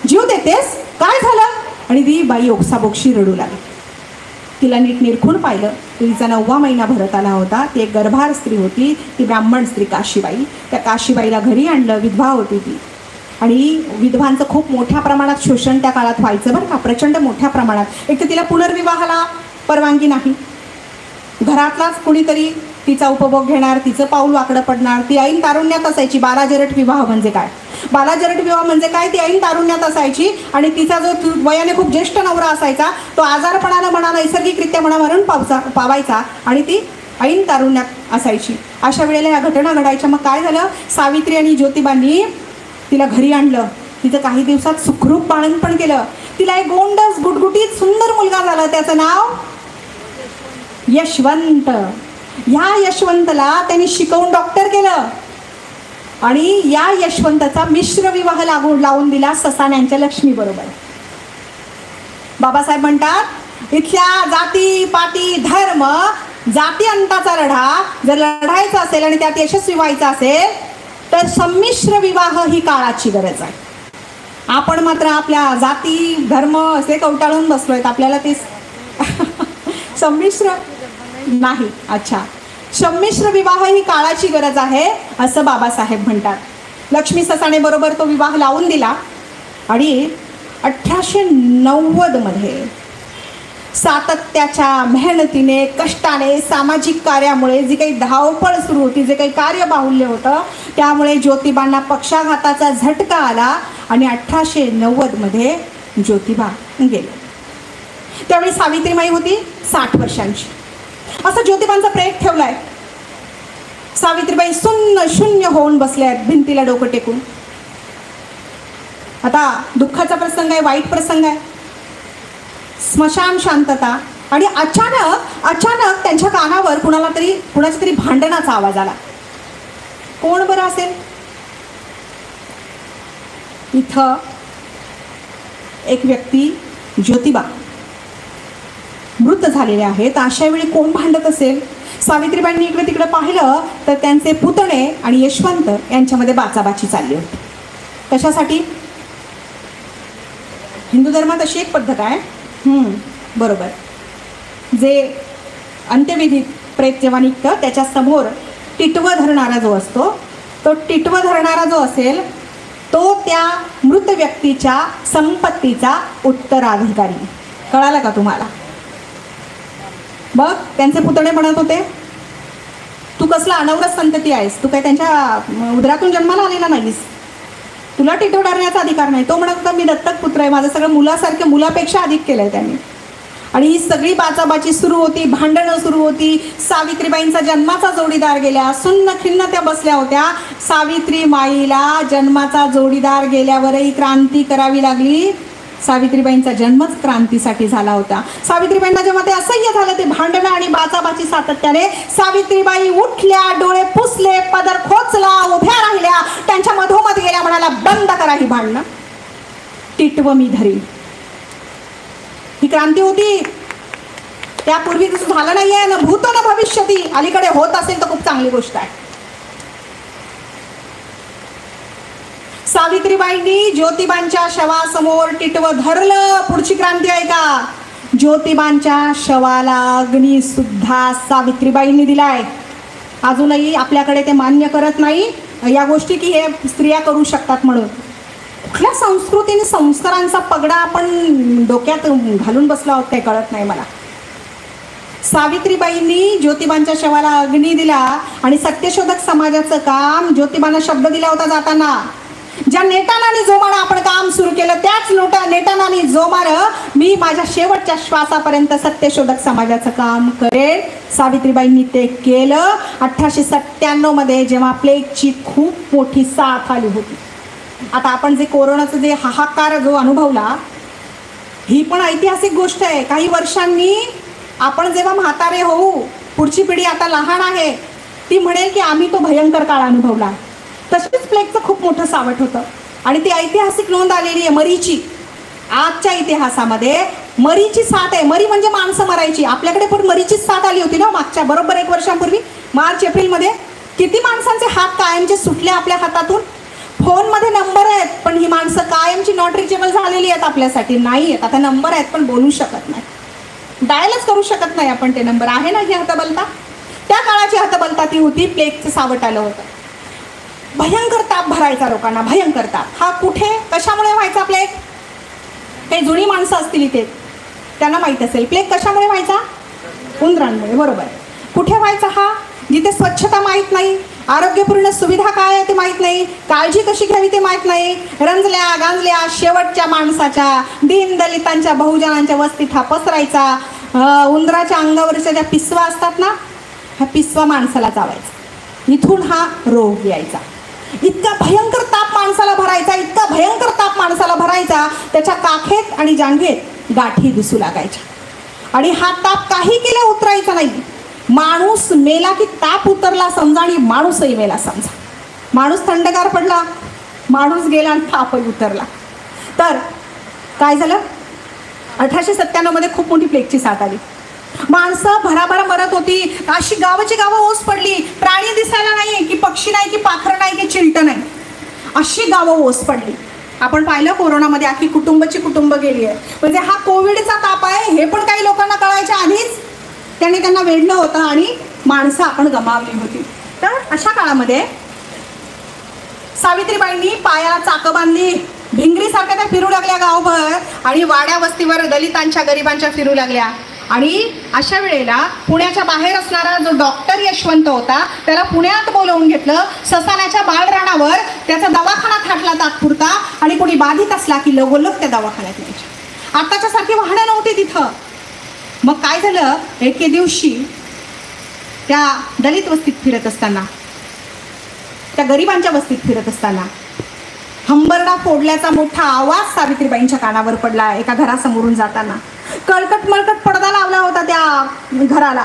जीव देतेस? काय झालं? आणि ती बाई ओक्साबोक्षी रडू लागली. तिला नीट निरखून पाहिलं, तिचा 9वा महिना भरत आला होता. ती एक गर्भार स्त्री होती, ती ब्राह्मण स्त्री काशीबाई. त्या काशीबाईला घरी आणलं, विधवा होती ती. आणि विधवांचं खूप मोठ्या प्रमाणात शोषण त्या काळात व्हायचं बरं का, प्रचंड मोठ्या प्रमाणात. एक तर तिला पुनर्विवाहाला परवानगी नाही, घरातलाच कुणीतरी तिचा उपभोग घेणार, तिचं पाऊल वाकडं पडणार. ती ऐन तारुण्यात असायची. बालाजरट विवाह म्हणजे काय? बालाजरट विवाह म्हणजे काय? ती ऐन तारुण्यात असायची आणि तिचा जो वयाने खूप ज्येष्ठ नवरा असायचा तो आजारपणानं म्हणा, नैसर्गिकरित्या म्हणा मरण पावायचा आणि ती ऐन तारुण्यात असायची. अशा वेळेला या घटना घडायच्या. मग काय झालं, सावित्री आणि ज्योतिबांनी तिला घरी आणलं. तिचं काही दिवसात सुखरूप बाळंतपण केलं. तिला एक गोंडस गुटगुटीत सुंदर मुलगा झाला. त्याचं नाव यशवंत. ह्या यशवंतला त्यांनी शिकवून डॉक्टर केलं. आणि या यशवंताचा मिश्र विवाह लावून दिला ससाण्यांच्या लक्ष्मी बरोबर. बाबासाहेब म्हणतात इथल्या जाती पाती धर्म जाती अंताचा लढा जर लढायचा असेल आणि त्यात यशस्वी व्हायचा असेल तर संमिश्र विवाह ही काळाची गरज आहे. आपण मात्र आपल्या जाती धर्म असे कवटाळून बसलोय. आपल्याला ते संमिश्र नाही. अच्छा, संमिश्र विवाह ही काळाची गरज आहे असं बाबासाहेब म्हणतात. लक्ष्मी ससाणे बरोबर तो विवाह लावून दिला आणि 1890 मध्ये सातत्याच्या मेहनतीने कष्टाने सामाजिक कार्यामुळे जी काही धावपळ सुरू होती, जे काही कार्यबाहुल्य होतं, त्यामुळे ज्योतिबांना पक्षाघाताचा झटका आला आणि 1890 मध्ये ज्योतिबा गेले. त्यावेळी सावित्रीमाई होती 60 वर्षांची. असं ज्योतिबांचा प्रयोग ठेवलाय. सावित्रीबाई सुन्न शून्य होऊन बसल्या आहेत भिंतीला डोकं टेकून. आता दुःखाचा प्रसंग आहे, वाईट प्रसंग आहे, स्मशान शांतता आणि अचानक त्यांच्या कानावर कुणाच्या तरी भांडणाचा आवाज आला. कोण बरं असेल? इथं एक व्यक्ती ज्योतिबा मृत झालेले आहेत. अशा वेळी कोण भांडत असेल? सावित्रीबाईंनी इकडे तिकडे पाहिलं तर त्यांचे पुतणे आणि यशवंत यांच्यामध्ये बाचाबाची चालली होती. कशासाठी? हिंदू धर्मात अशी एक पद्धत आहे, बरोबर, जे अंत्यविधीत प्रेत जेव्हा निघतं त्याच्या समोर टिटवं धरणारा जो असतो, तो टिटवं धरणारा जो असेल तो त्या मृत व्यक्तीच्या संपत्तीचा उत्तराधिकारी. कळालं का तुम्हाला? बघ, त्यांचे पुतणे म्हणत होते तू कसला अनवरत संतती आहेस, तू काय त्यांच्या उदरातून जन्माला आलेला नाहीस, तुला टिटव धरण्याचा अधिकार नाही. तो म्हणत होता मी दत्तक पुत्र आहे, माझं सगळं मुलासारखं, मुलापेक्षा अधिक केलंय त्यांनी. आणि ही सगळी बाचाबाची सुरू होती, भांडणं सुरू होती. सावित्रीबाईंचा जन्माचा जोडीदार गेल्या, सुन्न खिन्न त्या बसल्या होत्या. सावित्री माईला जन्माचा जोडीदार गेल्यावरही क्रांती करावी लागली. सावित्रीबाईंचा जन्मच क्रांतीसाठी झाला होता. सावित्रीबाईंना जेव्हा ते असह्य झालं, ते भांडणं आणि बाचाबाची सातत्याने, सावित्रीबाई उठल्या, डोळे पुसले, पदर खोचला, उभ्या राहिल्या, त्यांच्या मधोमध गेल्या, म्हणाला बंद करा ही भांडणं, टिटव मी धरीन. ही क्रांती होती. त्यापूर्वी तसं झालं नाहीये ना, भूतो ना भविष्यती. अलीकडे होत असेल तर खूप चांगली गोष्ट आहे. सावित्रीबाईंनी ज्योतिबांच्या शवासमोर टिटवं धरलं. पुढची क्रांती आहे का? ज्योतिबांच्या शवाला अग्नी सुद्धा सावित्रीबाईंनी दिलाय. अजूनही आपल्याकडे ते मान्य करत नाही या गोष्टी की हे स्त्रिया करू शकतात म्हणून. कुठल्या संस्कृतीने संस्कारांचा पगडा आपण डोक्यात घालून बसला आहोत ते कळत नाही मला. सावित्रीबाईंनी ज्योतिबांच्या शवाला अग्नी दिला आणि सत्यशोधक समाजाचं काम ज्योतिबांना शब्द दिला होता जाताना, ज्या नेटानाने जोमानं आपण काम सुरू केलं त्याच नेटानाने जोमानं मी माझ्या शेवटच्या श्वासापर्यंत सत्यशोधक समाजाचं काम करेन. सावित्रीबाईंनी ते केलं. 1897 मध्ये जेव्हा प्लेगची खूप मोठी साथ आली होती. आता आपण जे कोरोनाचं जे हाहाकार जो अनुभवला, ही पण ऐतिहासिक गोष्ट आहे. काही वर्षांनी आपण जेव्हा म्हातारे होऊ, पुढची पिढी आता लहान आहे, ती म्हणेल की आम्ही तो भयंकर काळ अनुभवला. तशीच प्लेगचं खूप मोठं सावट होतं आणि ती ऐतिहासिक नोंद आलेली आहे मरीची. आजच्या इतिहासामध्ये मरीची साथ आहे. मरी म्हणजे माणसं मरायची. आपल्याकडे पण मरीचीच साथ आली होती ना मागच्या बरोबर 1 वर्षांपूर्वी, मार्च एप्रिलमध्ये. किती माणसांचे हात कायमचे सुटले आपल्या हातातून. फोनमध्ये नंबर आहेत पण ही माणसं कायमची नॉट रिचेबल झालेली आहेत आपल्यासाठी. नाही आहेत आता, नंबर आहेत पण बोलू शकत नाही, डायलच करू शकत नाही आपण. ते नंबर आहे ना ही हतबलता. त्या काळाची हतबलता ती होती. प्लेगचं सावट आलं होतं. भयंकर ताप भरायचा लोकांना, भयंकर ताप. हा कुठे कशामुळे व्हायचा प्लेग? काही जुनी माणसं असतील इथे, त्यांना माहीत असेल प्लेग कशामुळे व्हायचा. उंदरांमुळे, बरोबर. कुठे व्हायचा हा? जिथे स्वच्छता माहीत नाही, आरोग्यपूर्ण सुविधा काय आहे ते माहीत नाही, काळजी कशी घ्यावी ते माहीत नाही, रंजल्या गांजल्या शेवटच्या माणसाच्या, दीनदलितांच्या, बहुजनांच्या वस्तीत हा पसरायचा. उंदराच्या अंगावरच्या ज्या पिसवा असतात ना, हा पिसवा माणसाला चावायचा. इथून हा रोग यायचा. इतका भयंकर ताप माणसाला भरायचा, इतका भयंकर ताप माणसाला भरायचा, त्याच्या काखेत आणि जांघेत गाठी दिसू लागायच्या. आणि हा ताप काही केल्या उतरायचा नाही. माणूस मेला की ताप उतरला समजा आणि माणूसही मेला समजा. माणूस थंडगार पडला, माणूस गेला आणि तापही उतरला. तर काय झालं, 1897 मध्ये खूप मोठी प्लेगची साथ आली. माणसं भराभरा मरत होती. अशी गावाची गावं ओस पडली. प्राणी दिसायला नाही, की पक्षी नाही, की पाखरं नाही, की चिलटं नाही, अशी गावं ओस पडली. आपण पाहिलं कोरोनामध्ये आखी कुटुंबाची कुटुंब गेली आहे. म्हणजे हा कोविडचा ताप आहे हे पण काही लोकांना कळायच्या आधीच त्यांना वेढलं होतं आणि माणसं आपण गमावली होती. तर अशा काळामध्ये सावित्रीबाईंनी पायाला चाकं बांधली, भिंगरीसारख्या त्या फिरू लागल्या गावभर आणि वाड्या वस्तीवर दलितांच्या गरिबांच्या फिरू लागल्या. आणि अशा वेळेला पुण्याच्या बाहेर असणारा जो डॉक्टर यशवंत होता त्याला पुण्यात बोलवून घेतलं. ससाण्याच्या बाळरानावर त्याचा दवाखाना थाटला तात्पुरता आणि कोणी बाधित असला की लगोलग त्या दवाखान्यात न्यायच्या. आताच्या सारखी वाहनं नव्हती तिथं. मग काय झालं, एके दिवशी त्या दलित वस्तीत फिरत असताना, त्या गरिबांच्या वस्तीत फिरत असताना हंबरडा फोडल्याचा मोठा आवाज सावित्रीबाईंच्या कानावर पडला. एका घरासमोरून जाताना कळकट मळकट पडदा लावला होता त्या घराला.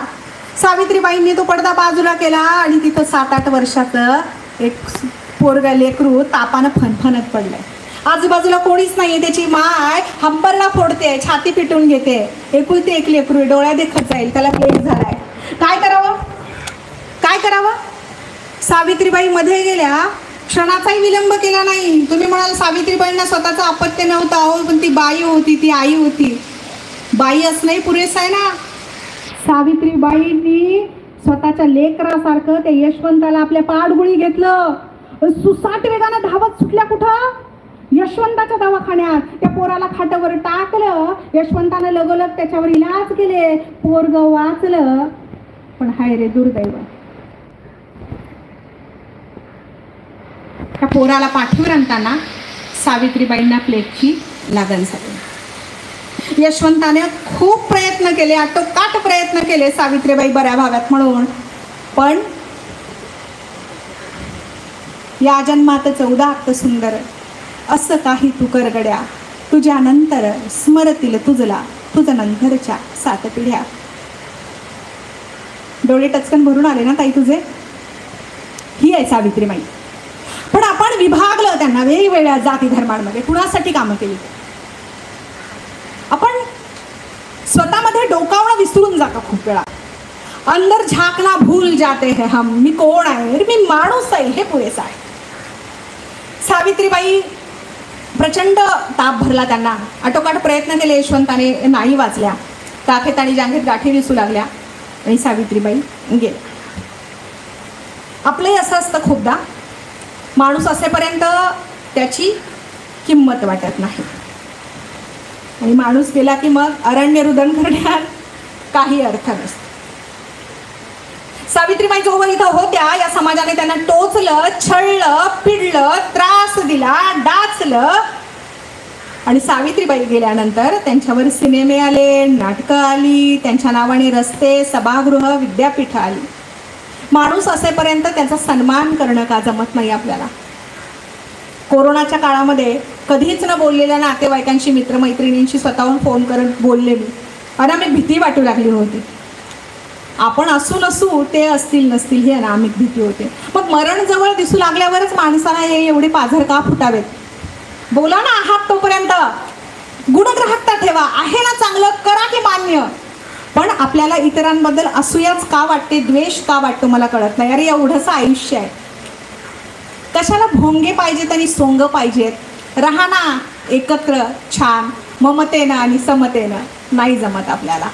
सावित्रीबाईंनी तो पडदा बाजूला केला आणि तिथं 7-8 वर्षाचं एक पोरगा लेकरू तापानं फणफणत पडलंय. आजूबाजूला कोणीच नाहीये. त्याची माय हंबरडा फोडते, छाती पिटून घेते. एकुलती एक लेकरू, डोळ्या देखत जाईल, त्याला प्लेग झालाय. काय करावं, काय करावं. सावित्रीबाई मध्ये गेल्या, क्षणाचाही विलंब केला नाही. तुम्ही म्हणाल सावित्रीबाईंना स्वतःचं अपत्य नव्हतं, अहो पण ती बाई होती, ती आई होती. बाई असणंही पुरेसं आहे ना. सावित्रीबाईंनी स्वतःच्या लेकरासारखं त्या यशवंताला आपल्या पाठगुळी घेतलं. सुसाट वेगानं धावत सुटल्या कुठं, यशवंताच्या दवाखान्यात. त्या पोराला खाटावर टाकलं. यशवंतानं लगोलग त्याच्यावर इलाज केले. पोरग वाचलं. पण हाय रे दुर्दैव, त्या पोराला पाठीवर आणताना सावित्रीबाईंना प्लेगची लागण झाली. यशवंताने खूप प्रयत्न केले, आटोकाट प्रयत्न केले सावित्रीबाई बऱ्या भागात म्हणून. पण या जन्मात 14 सुंदर असं काही तू करगड्या, तुझ्या नंतर स्मरतील तुझला तुझं नंतरच्या 7 पिढ्या. डोळे टचकन भरून आले ना ताई तुझे. ही आहे सावित्रीबाई. पण आपण विभागलं त्यांना वेगवेगळ्या जाती धर्मांमध्ये. कुणासाठी कामं केली. आपण स्वतःमध्ये डोकावणं विसरून जातो खूप वेळा. अंदर झाकना भूल जाते हैं हम. मी कोण आहे, मी माणूस आहे, हे पुरेसं आहे. सावित्रीबाई प्रचंड ताप भरला त्यांना. आटोकाट प्रयत्न केले यशवंताने, नाही वाचल्या. काखेत आणि जांघेत गाठी दिसू लागल्या आणि सावित्रीबाई गेल्या. आपलंही असं असतं खूपदा, माणूस असेपर्यंत त्याची किंमत वाटत नाही आणि माणूस गेला की मग अरण्य रुदन करण्यात काही अर्थ नसतो. सावित्रीबाई जोवर इथं होत्या या समाजाने त्यांना टोचलं, छळलं, पिडलं, त्रास दिला, डाचलं. आणि सावित्रीबाई गेल्यानंतर त्यांच्यावर सिनेमे आले, नाटकं आली, त्यांच्या नावाने रस्ते, सभागृह, विद्यापीठं आली. माणूस असेपर्यंत त्याचा सन्मान करणं का जमत नाही आपल्याला. कोरोनाच्या काळामध्ये कधीच न बोललेल्या नातेवाईकांशी, मित्रमैत्रिणींशी स्वतःहून फोन करत बोलले मी. अनामिक भीती वाटू लागली होती. आपण असू नसू ते असतील नसतील ही अनामिक भीती होते. मग मरण जवळ दिसू लागल्यावरच माणसाला हे एवढे पाझर का फुटावेत. बोला ना आहात तोपर्यंत, गुणग्राहकता ठेवा. आहे ना चांगलं, करा की मान्य. पण आपल्याला इतरांबद्दल असूयाच का वाटते, द्वेष का वाटतो मला कळत नाही. अरे एवढंसं आयुष्य आहे, कशाला भोंगे पाहिजेत आणि सोंग पाहिजेत. राहा ना एकत्र छान ममतेनं आणि समतेनं. नाही जमत आपल्याला.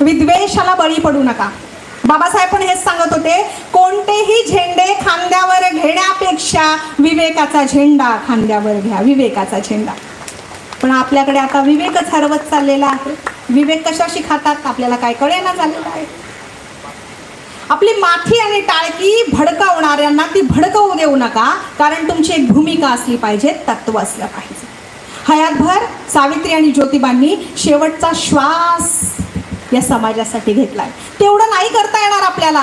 विद्वेषाला बळी पडू नका. बाबासाहेब पण हेच सांगत होते, कोणतेही झेंडे खांद्यावर घेण्यापेक्षा विवेकाचा झेंडा खांद्यावर घ्या. विवेकाचा झेंडा. पण आपल्याकडे आता विवेकच हरवत चाललेला आहे. विवेक कशाशी खातात आपल्याला काय कळेना झालेलं आहे. आपली माथी आणि टाळकी भडकावणाऱ्यांना ती भडकवू देऊ नका. कारण तुमची एक भूमिका असली पाहिजे, तत्व असलं पाहिजे. हयातभर सावित्री आणि ज्योतिबांनी शेवटचा श्वास या समाजासाठी घेतलाय. तेवढं नाही करता येणार आपल्याला.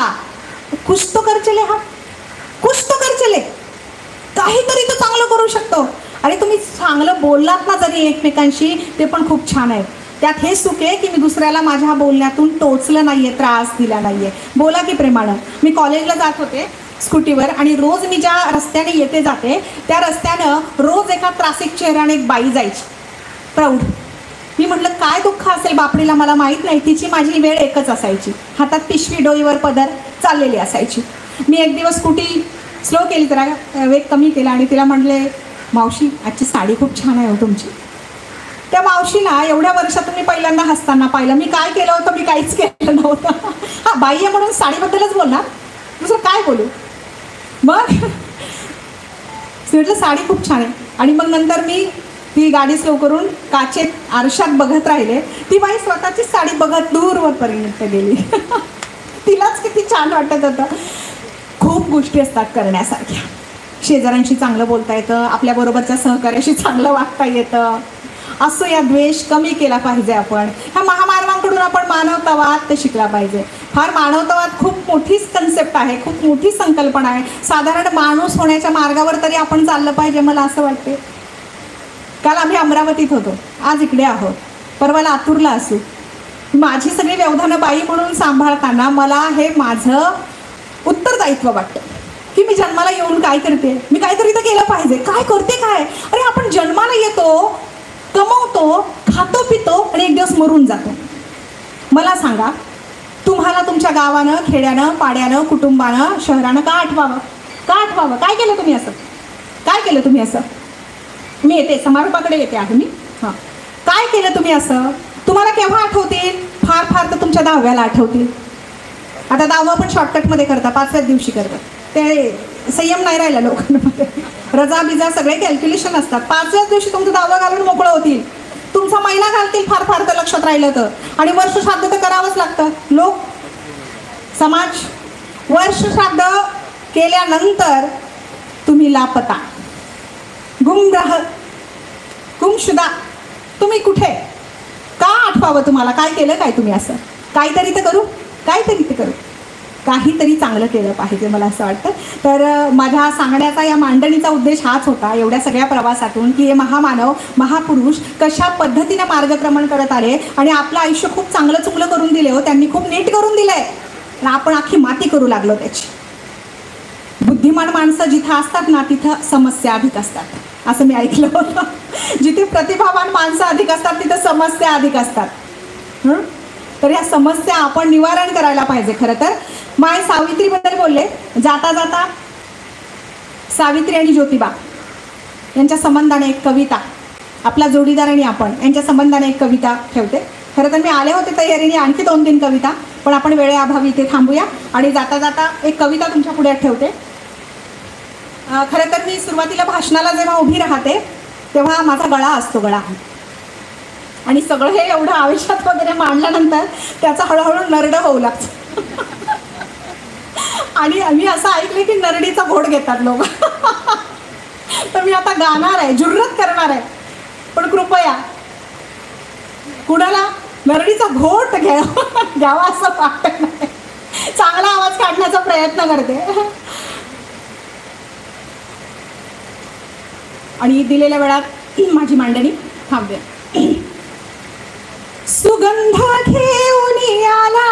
कुछ तो कर चले, हा कुछ तो कर चले. काहीतरी तो चांगलं करू शकतो. आणि तुम्ही चांगलं बोललात ना जरी एकमेकांशी, ते पण खूप छान आहे. त्यात हे सुख आहे की मी दुसऱ्याला माझ्या बोलण्यातून टोचलं नाहीये, त्रास दिला नाहीये. बोला की प्रेमानं. मी कॉलेजला जात होते, स्कूटीवर, आणि रोज मी ज्या रस्त्याने येते जाते त्या रस्त्यानं रोज एका त्रासिक चेहऱ्याने एक बाई जायची, प्राऊड. मी म्हटलं काय दुःख असेल बापडीला, मला माहीत नाही. तिची माझी वेळ एकच असायची, हातात पिशवी, डोईवर पदर, चाललेली असायची. मी एक दिवस स्कूटी स्लो केली, जरा वेग कमी केला आणि तिला म्हटले, मावशी आजची साडी खूप छान आहे हो तुमची. त्या मावशीला एवढ्या वर्षातून मी पहिल्यांदा हसताना पाहिलं. मी काय केलं होतं, मी काहीच केलं नव्हतं. हा बाई आहे म्हणून साडीबद्दलच बोलणार, दुसरं काय बोलू. मग म्हटलं साडी खूप छान आहे. आणि मग नंतर मी ती गाडी स्लो करून काचेत आरशात बघत राहिले. ती बाई स्वतःची साडी बघत दूरवरपर्यंत गेली. तिलाच किती छान वाटत होतं. खूप गोष्टी असतात करण्यासारख्या. शेजाऱ्यांशी चांगलं बोलता येतं, आपल्याबरोबरच्या सहकार्याशी चांगलं वागता येतं. असो या द्वेष कमी केला पाहिजे आपण. ह्या महामानवांकडून आपण मानवतावाद ते शिकला पाहिजे. फार मानवतावाद खूप मोठीच कन्सेप्ट आहे, खूप मोठी संकल्पना आहे. साधारण माणूस होण्याच्या मार्गावर तरी आपण चाललं पाहिजे मला असं वाटते. काल आम्ही अमरावतीत होतो, आज इकडे आहोत, परवा लातूरला असू. माझी सगळी व्यवधानं बाई म्हणून सांभाळताना मला हे माझं उत्तरदायित्व वाटतं की मी जन्माला येऊन काय करते, मी काहीतरी तर केलं पाहिजे. काय करते काय, अरे आपण जन्माला येतो, कमवतो, खातो पितो आणि एक दिवस मरून जातो. मला सांगा, तुम्हाला तुमच्या गावानं, खेड्यानं, पाड्यानं, कुटुंबानं, शहरानं का आठवावं, का आठवावं? काय केलं तुम्ही असं, काय केलं तुम्ही असं? मी येते, समारोपाकडे येते आहे मी. हां, काय केलं तुम्ही असं? तुम्हाला केव्हा आठवतील? फार फार तर तुमच्या 10व्याला आठवतील. आता 10वं पण शॉर्टकटमध्ये करता, 5व्याच दिवशी करतात. ते संयम नाही राहिला लोकांमध्ये. रजा बिजा सगळे कॅल्क्युलेशन असतात. 5व्याच दिवशी तुमचं 10वं घालून मोकळं होतील. तुमचा महिना घालतील फार फार तर लक्षात राहिलं तर. आणि वर्ष श्राद्ध तर करावंच लागतं. लोक, समाज वर्ष श्राद्ध केल्यानंतर तुम्ही लापता, गुमराह, गुमशुदा. तुम्ही कुठे? का आठवावं तुम्हाला? काय केलं काय तुम्ही असं? काहीतरी तर करू, काहीतरी तर करू, काहीतरी चांगलं केलं पाहिजे मला असं वाटतं. तर माझ्या सांगण्याचा, या मांडणीचा उद्देश हाच होता एवढ्या सगळ्या प्रवासातून, की हे महामानव, महापुरुष कशा पद्धतीनं मार्गक्रमण करत आले आणि आपलं आयुष्य खूप चांगलं चुकलं करून दिले हो. त्यांनी खूप नीट करून दिलंय आणि आपण अख्खी माती करू लागलो त्याची. बुद्धिमान माणसं जिथं असतात ना तिथं समस्या अधिक असतात असं मी ऐकलं होतं. जिथे प्रतिभावान माणसं अधिक असतात तिथं समस्या अधिक असतात. तर या समस्या आपण निवारण करायला पाहिजे. खरं तर माय सावित्रीबद्दल बोलले, जाता जाता सावित्री आणि ज्योतिबा यांच्या संबंधाने एक कविता, आपला जोडीदार आणि आपण यांच्या संबंधाने एक कविता ठेवते. खरं तर मी आले होते तयारीने आणखी 2-3 कविता, पण आपण वेळेअभावी इथे थांबूया आणि जाता जाता एक कविता तुमच्या पुढे ठेवते. खरं तर मी सुरुवातीला भाषणाला जेव्हा उभी राहते तेव्हा माझा गळा असतो, गळा. आणि सगळं हे एवढं आयुष्यात वगैरे मांडल्यानंतर त्याचा हळूहळू नरड होऊ लागतं. आणि मी असं ऐकलं की नरडीचा घोट घेतात लोक. तर मी आता गाणार आहे, जुर्रत करणार आहे, पण कृपया कुणाला नरडीचा घोट घ्यावा असं वाटत नाही. चांगला आवाज काढण्याचा प्रयत्न करते. आणि दिलेल्या वेळात माझी मांडणी थांबते. सुगंध घेऊन आला,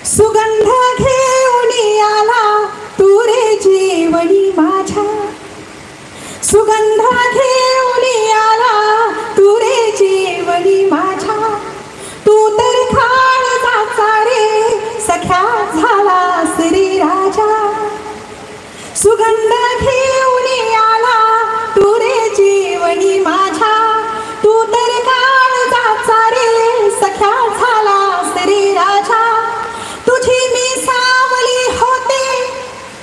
सुगंध घेऊन आला तू रे जीवनी माझ्या, सुगंध घेऊन आला तू रे जीवनी माझ्या. तू तर काळजाचा रे सख्या झाला श्री राजा. सुगंध घेऊन आला तू रे जीवनी माझ्या. तू तर काळजाचा रे सख्या झाला श्री राजा. तुझी मी सावली होते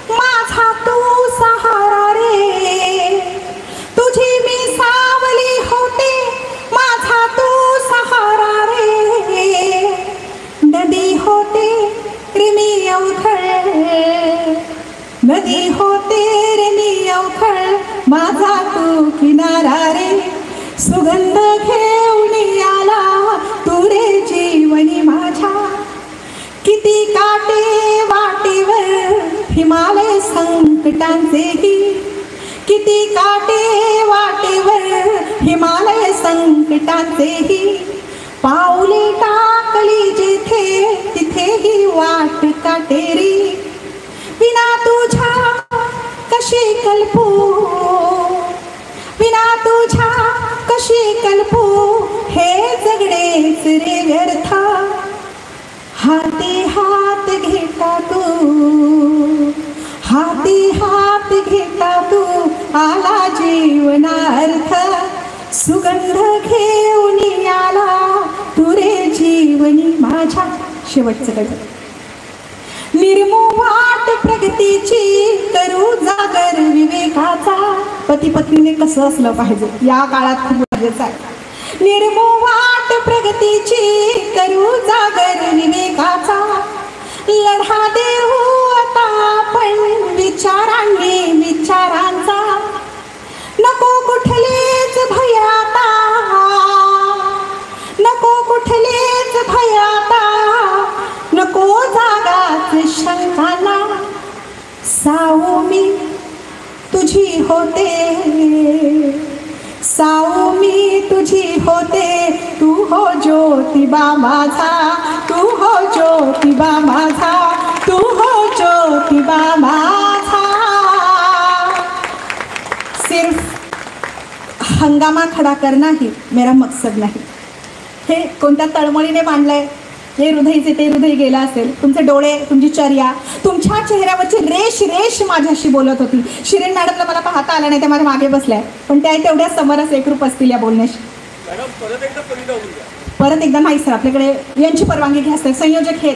माझा तू सहारा रे. तुझी मी सावली होते माझा तू सहारा रे. नदी होते रे मी अवखळ, नदी होते रे मी अवखळ माझा तू किनारा रे. सुगंध घेऊन आला तू रे जीवनी माझ्या. किती काटे वाटेवर हिमालय संकटांचेही, किती काटे वाटेवर हिमालय संकटांचेही. पाऊले टाकली जिथे तिथेही वाट काटेरी. गेलेच रे व्यर्थ, हाती हात घेता तू, हाती हात घेता तू, आला जीवनार्थ, सुगंध घेऊन आला तू रे जीवनी माझ्या. शेवटचं गजल. निर्मोवाट प्रगतीची करू जागर विवेकाचा. पती पत्नीने कसं असलं पाहिजे या काळात खूप गरजेचं आहे. निर्मोवाट प्रगतीची करू जागर विवेकाचा, लढा देऊ आता आपण विचारांनी विचारांचा. नको कुठलेच भय आता, नको कुठलेच भय आता, नको जागाच शंकाना. साऊ मी तुझी होते, साऊ मी तुझी होते, तू हो ज्योतिबा माझा, तू हो ज्योतिबा माझा, तू हो ज्योतिबा माझा. सिर्फ हंगामा खडा करना ही मेरा मकसद नाही. हे कोणत्या तळमळीने मांडलंय. हे हृदयचे ते हृदय गेलं असेल. तुमचे डोळे, तुमची चर्या, तुमच्या चेहऱ्यावरची रेश रेश माझ्याशी बोलत होती. शिरीन मॅडमला मला पाहता आलं नाही, त्या माझ्या मागे बसल्या, पण त्या तेवढ्या समरस एकरूप असतील या बोलण्याशी. परत एकदा नाही सर, आपल्याकडे यांची परवानगी घ्या सर, संयोजक हे.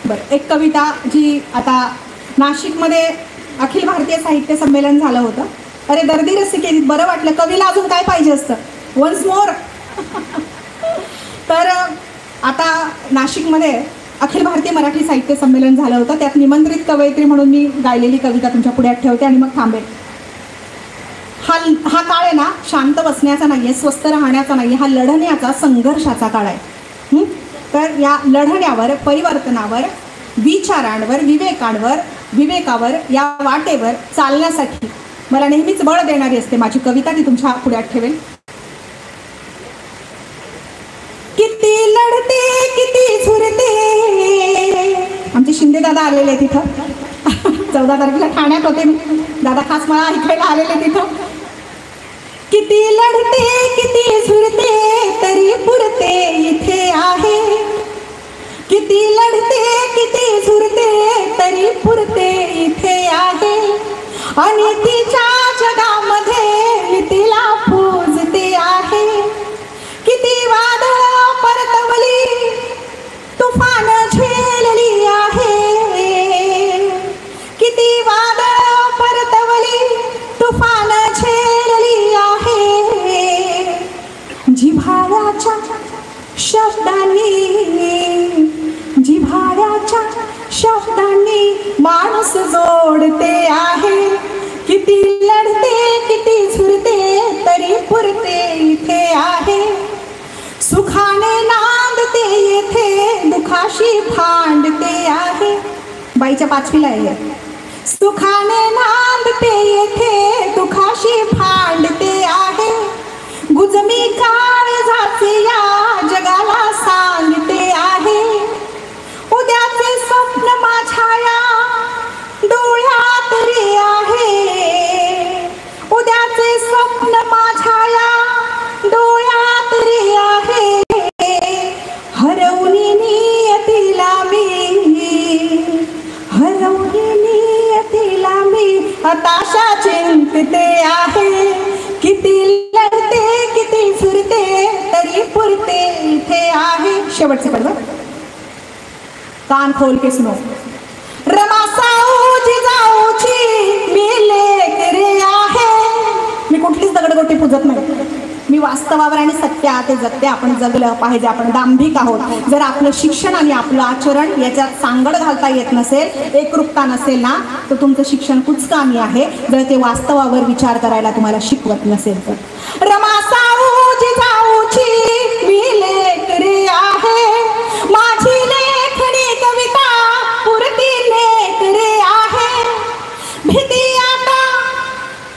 बरं, एक कविता जी आता नाशिकमध्ये अखिल भारतीय साहित्य संमेलन झालं होतं. अरे दर्दी रसिके, बरं वाटलं. कवीला अजून काय पाहिजे असतं. Once more. तर आता नाशिकमध्ये अखिल भारतीय मराठी साहित्य संमेलन झालं होतं. त्यात निमंत्रित कवयित्री म्हणून मी गायलेली कविता तुमच्या पुढे ठेवते आणि मग थांबेल. हा काळ आहे ना, शांत बसण्याचा नाही आहे, स्वस्थ राहण्याचा नाही आहे, हा लढण्याचा, संघर्षाचा काळ आहे. तर या लढण्यावर, परिवर्तनावर, विचारांवर, विवेकावर, या वाटेवर चालण्यासाठी मला नेहमीच बळ देणारी असते माझी कविता, ती तुमच्या पुढे ठेवेल. किती लढते किती झुरते. आमचे शिंदे दादा आलेले तिथं. 14 तारखेला ठाण्यात होते मी. दादा खास मला ऐकायला आलेले तिथं. किती लढते किती झुरते तरी पुरते इथे आहे. किती लढते किती झुरते तरी पुरते इथे आहे. आणि तिच्या जगामध्ये मी तिला पूजते आहे. किती वादळ परतवली तुफान झेलली आहे. किती वादळ परतवली तुफान झेलली आहे. जिव्हाळ्याच्या शब्दांनी, जिव्हाळ्याच्या शब्दांनी माणूस जोडते आहे. किती लढते किती झुरते तरी पुरते इथे आहे. सुखाने नांदते येथे दुखाशी भांडते आहे. बाईच्या 5वीला आहे. सुखाने नांदते येथे दुखाशी भांडते आहे. गुजमी काळजाचे या जगाला सांगते आहे. उद्याचे स्वप्न माझ्या या डोळ्यात रे आहे. उद्याचे स्वप्न माझ्या या डोळ्यात रे आहे. हरवली नियतीला मी, हरवली नियतीला मी हताशा चिंतते आहे. किती लढते किती झुरते तरी पुरते इथे आहे. शेवटचे पडवं, कान खोल के सुनो. रमा साऊ जिजाऊची मी लेक रे आहे. मी कुठलीच दगडगोटी पूजत नाही. मी वास्तवावर आणि सत्य जगते. आपण जगलं पाहिजे. आपण दांभिक आहोत. जर आपलं शिक्षण आणि आपलं आचरण याच्यात सांगड घालता येत नसेल, एकरूपता नसेल ना, तर तुमचं शिक्षण कुचकामी आहे. जर ते वास्तवावर विचार करायला तुम्हाला शिकवत नसेल तर. रमा साऊ जिजाऊची मी लेक रे आहे. माझी लेखणी कविता पुरती लेक रे आहे. भीती आता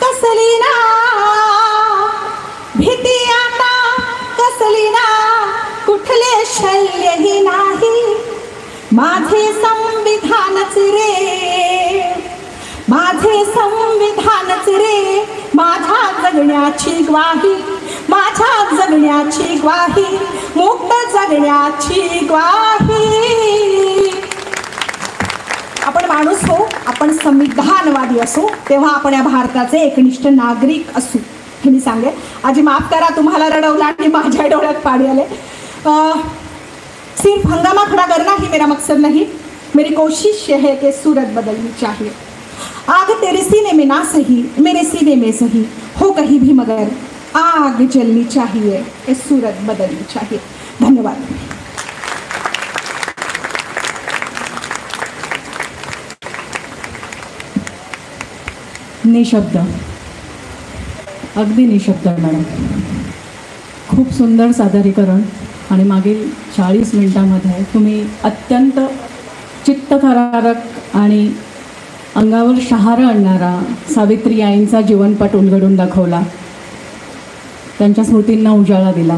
कसली ना, भीती आता कसली ना, कुठले शल्यही नाही. माझे संविधानच रे, माझे संविधानच रे माझ्या जगण्याची ग्वाही. माझ्या जगण्याची ग्वाही, मुक्त जगण्याची ग्वाही. आपण माणूस हो, आपण संविधानवादी असू, तेव्हा आपण या भारताचे एकनिष्ठ नागरिक असू हे मी सांगेन. आजी माफ करा, तुम्हाला रडवलं आणि माझ्या डोळ्यात पाणी आले. सिर्फ हंगामा खड़ा करना ही मेरा मकसद नहीं, मेरी कोशिश ये है कि सूरत बदलनी चाहिए. आग तेरे सीने में ना सही, मेरे सीने में सही, हो कहीं भी मगर आग जलनी चाहिए, ये सूरत बदलनी चाहिए. धन्यवाद. निशब्द, अगदी निशब्द मॅडम. खूप सुंदर सादरीकरण आणि मागील 40 मिनिटांमध्ये तुम्ही अत्यंत चित्तथरारक आणि अंगावर शहारं आणणारा सावित्री आईंचा जीवनपट उलगडून दाखवला, त्यांच्या स्मृतींना उजाळा दिला.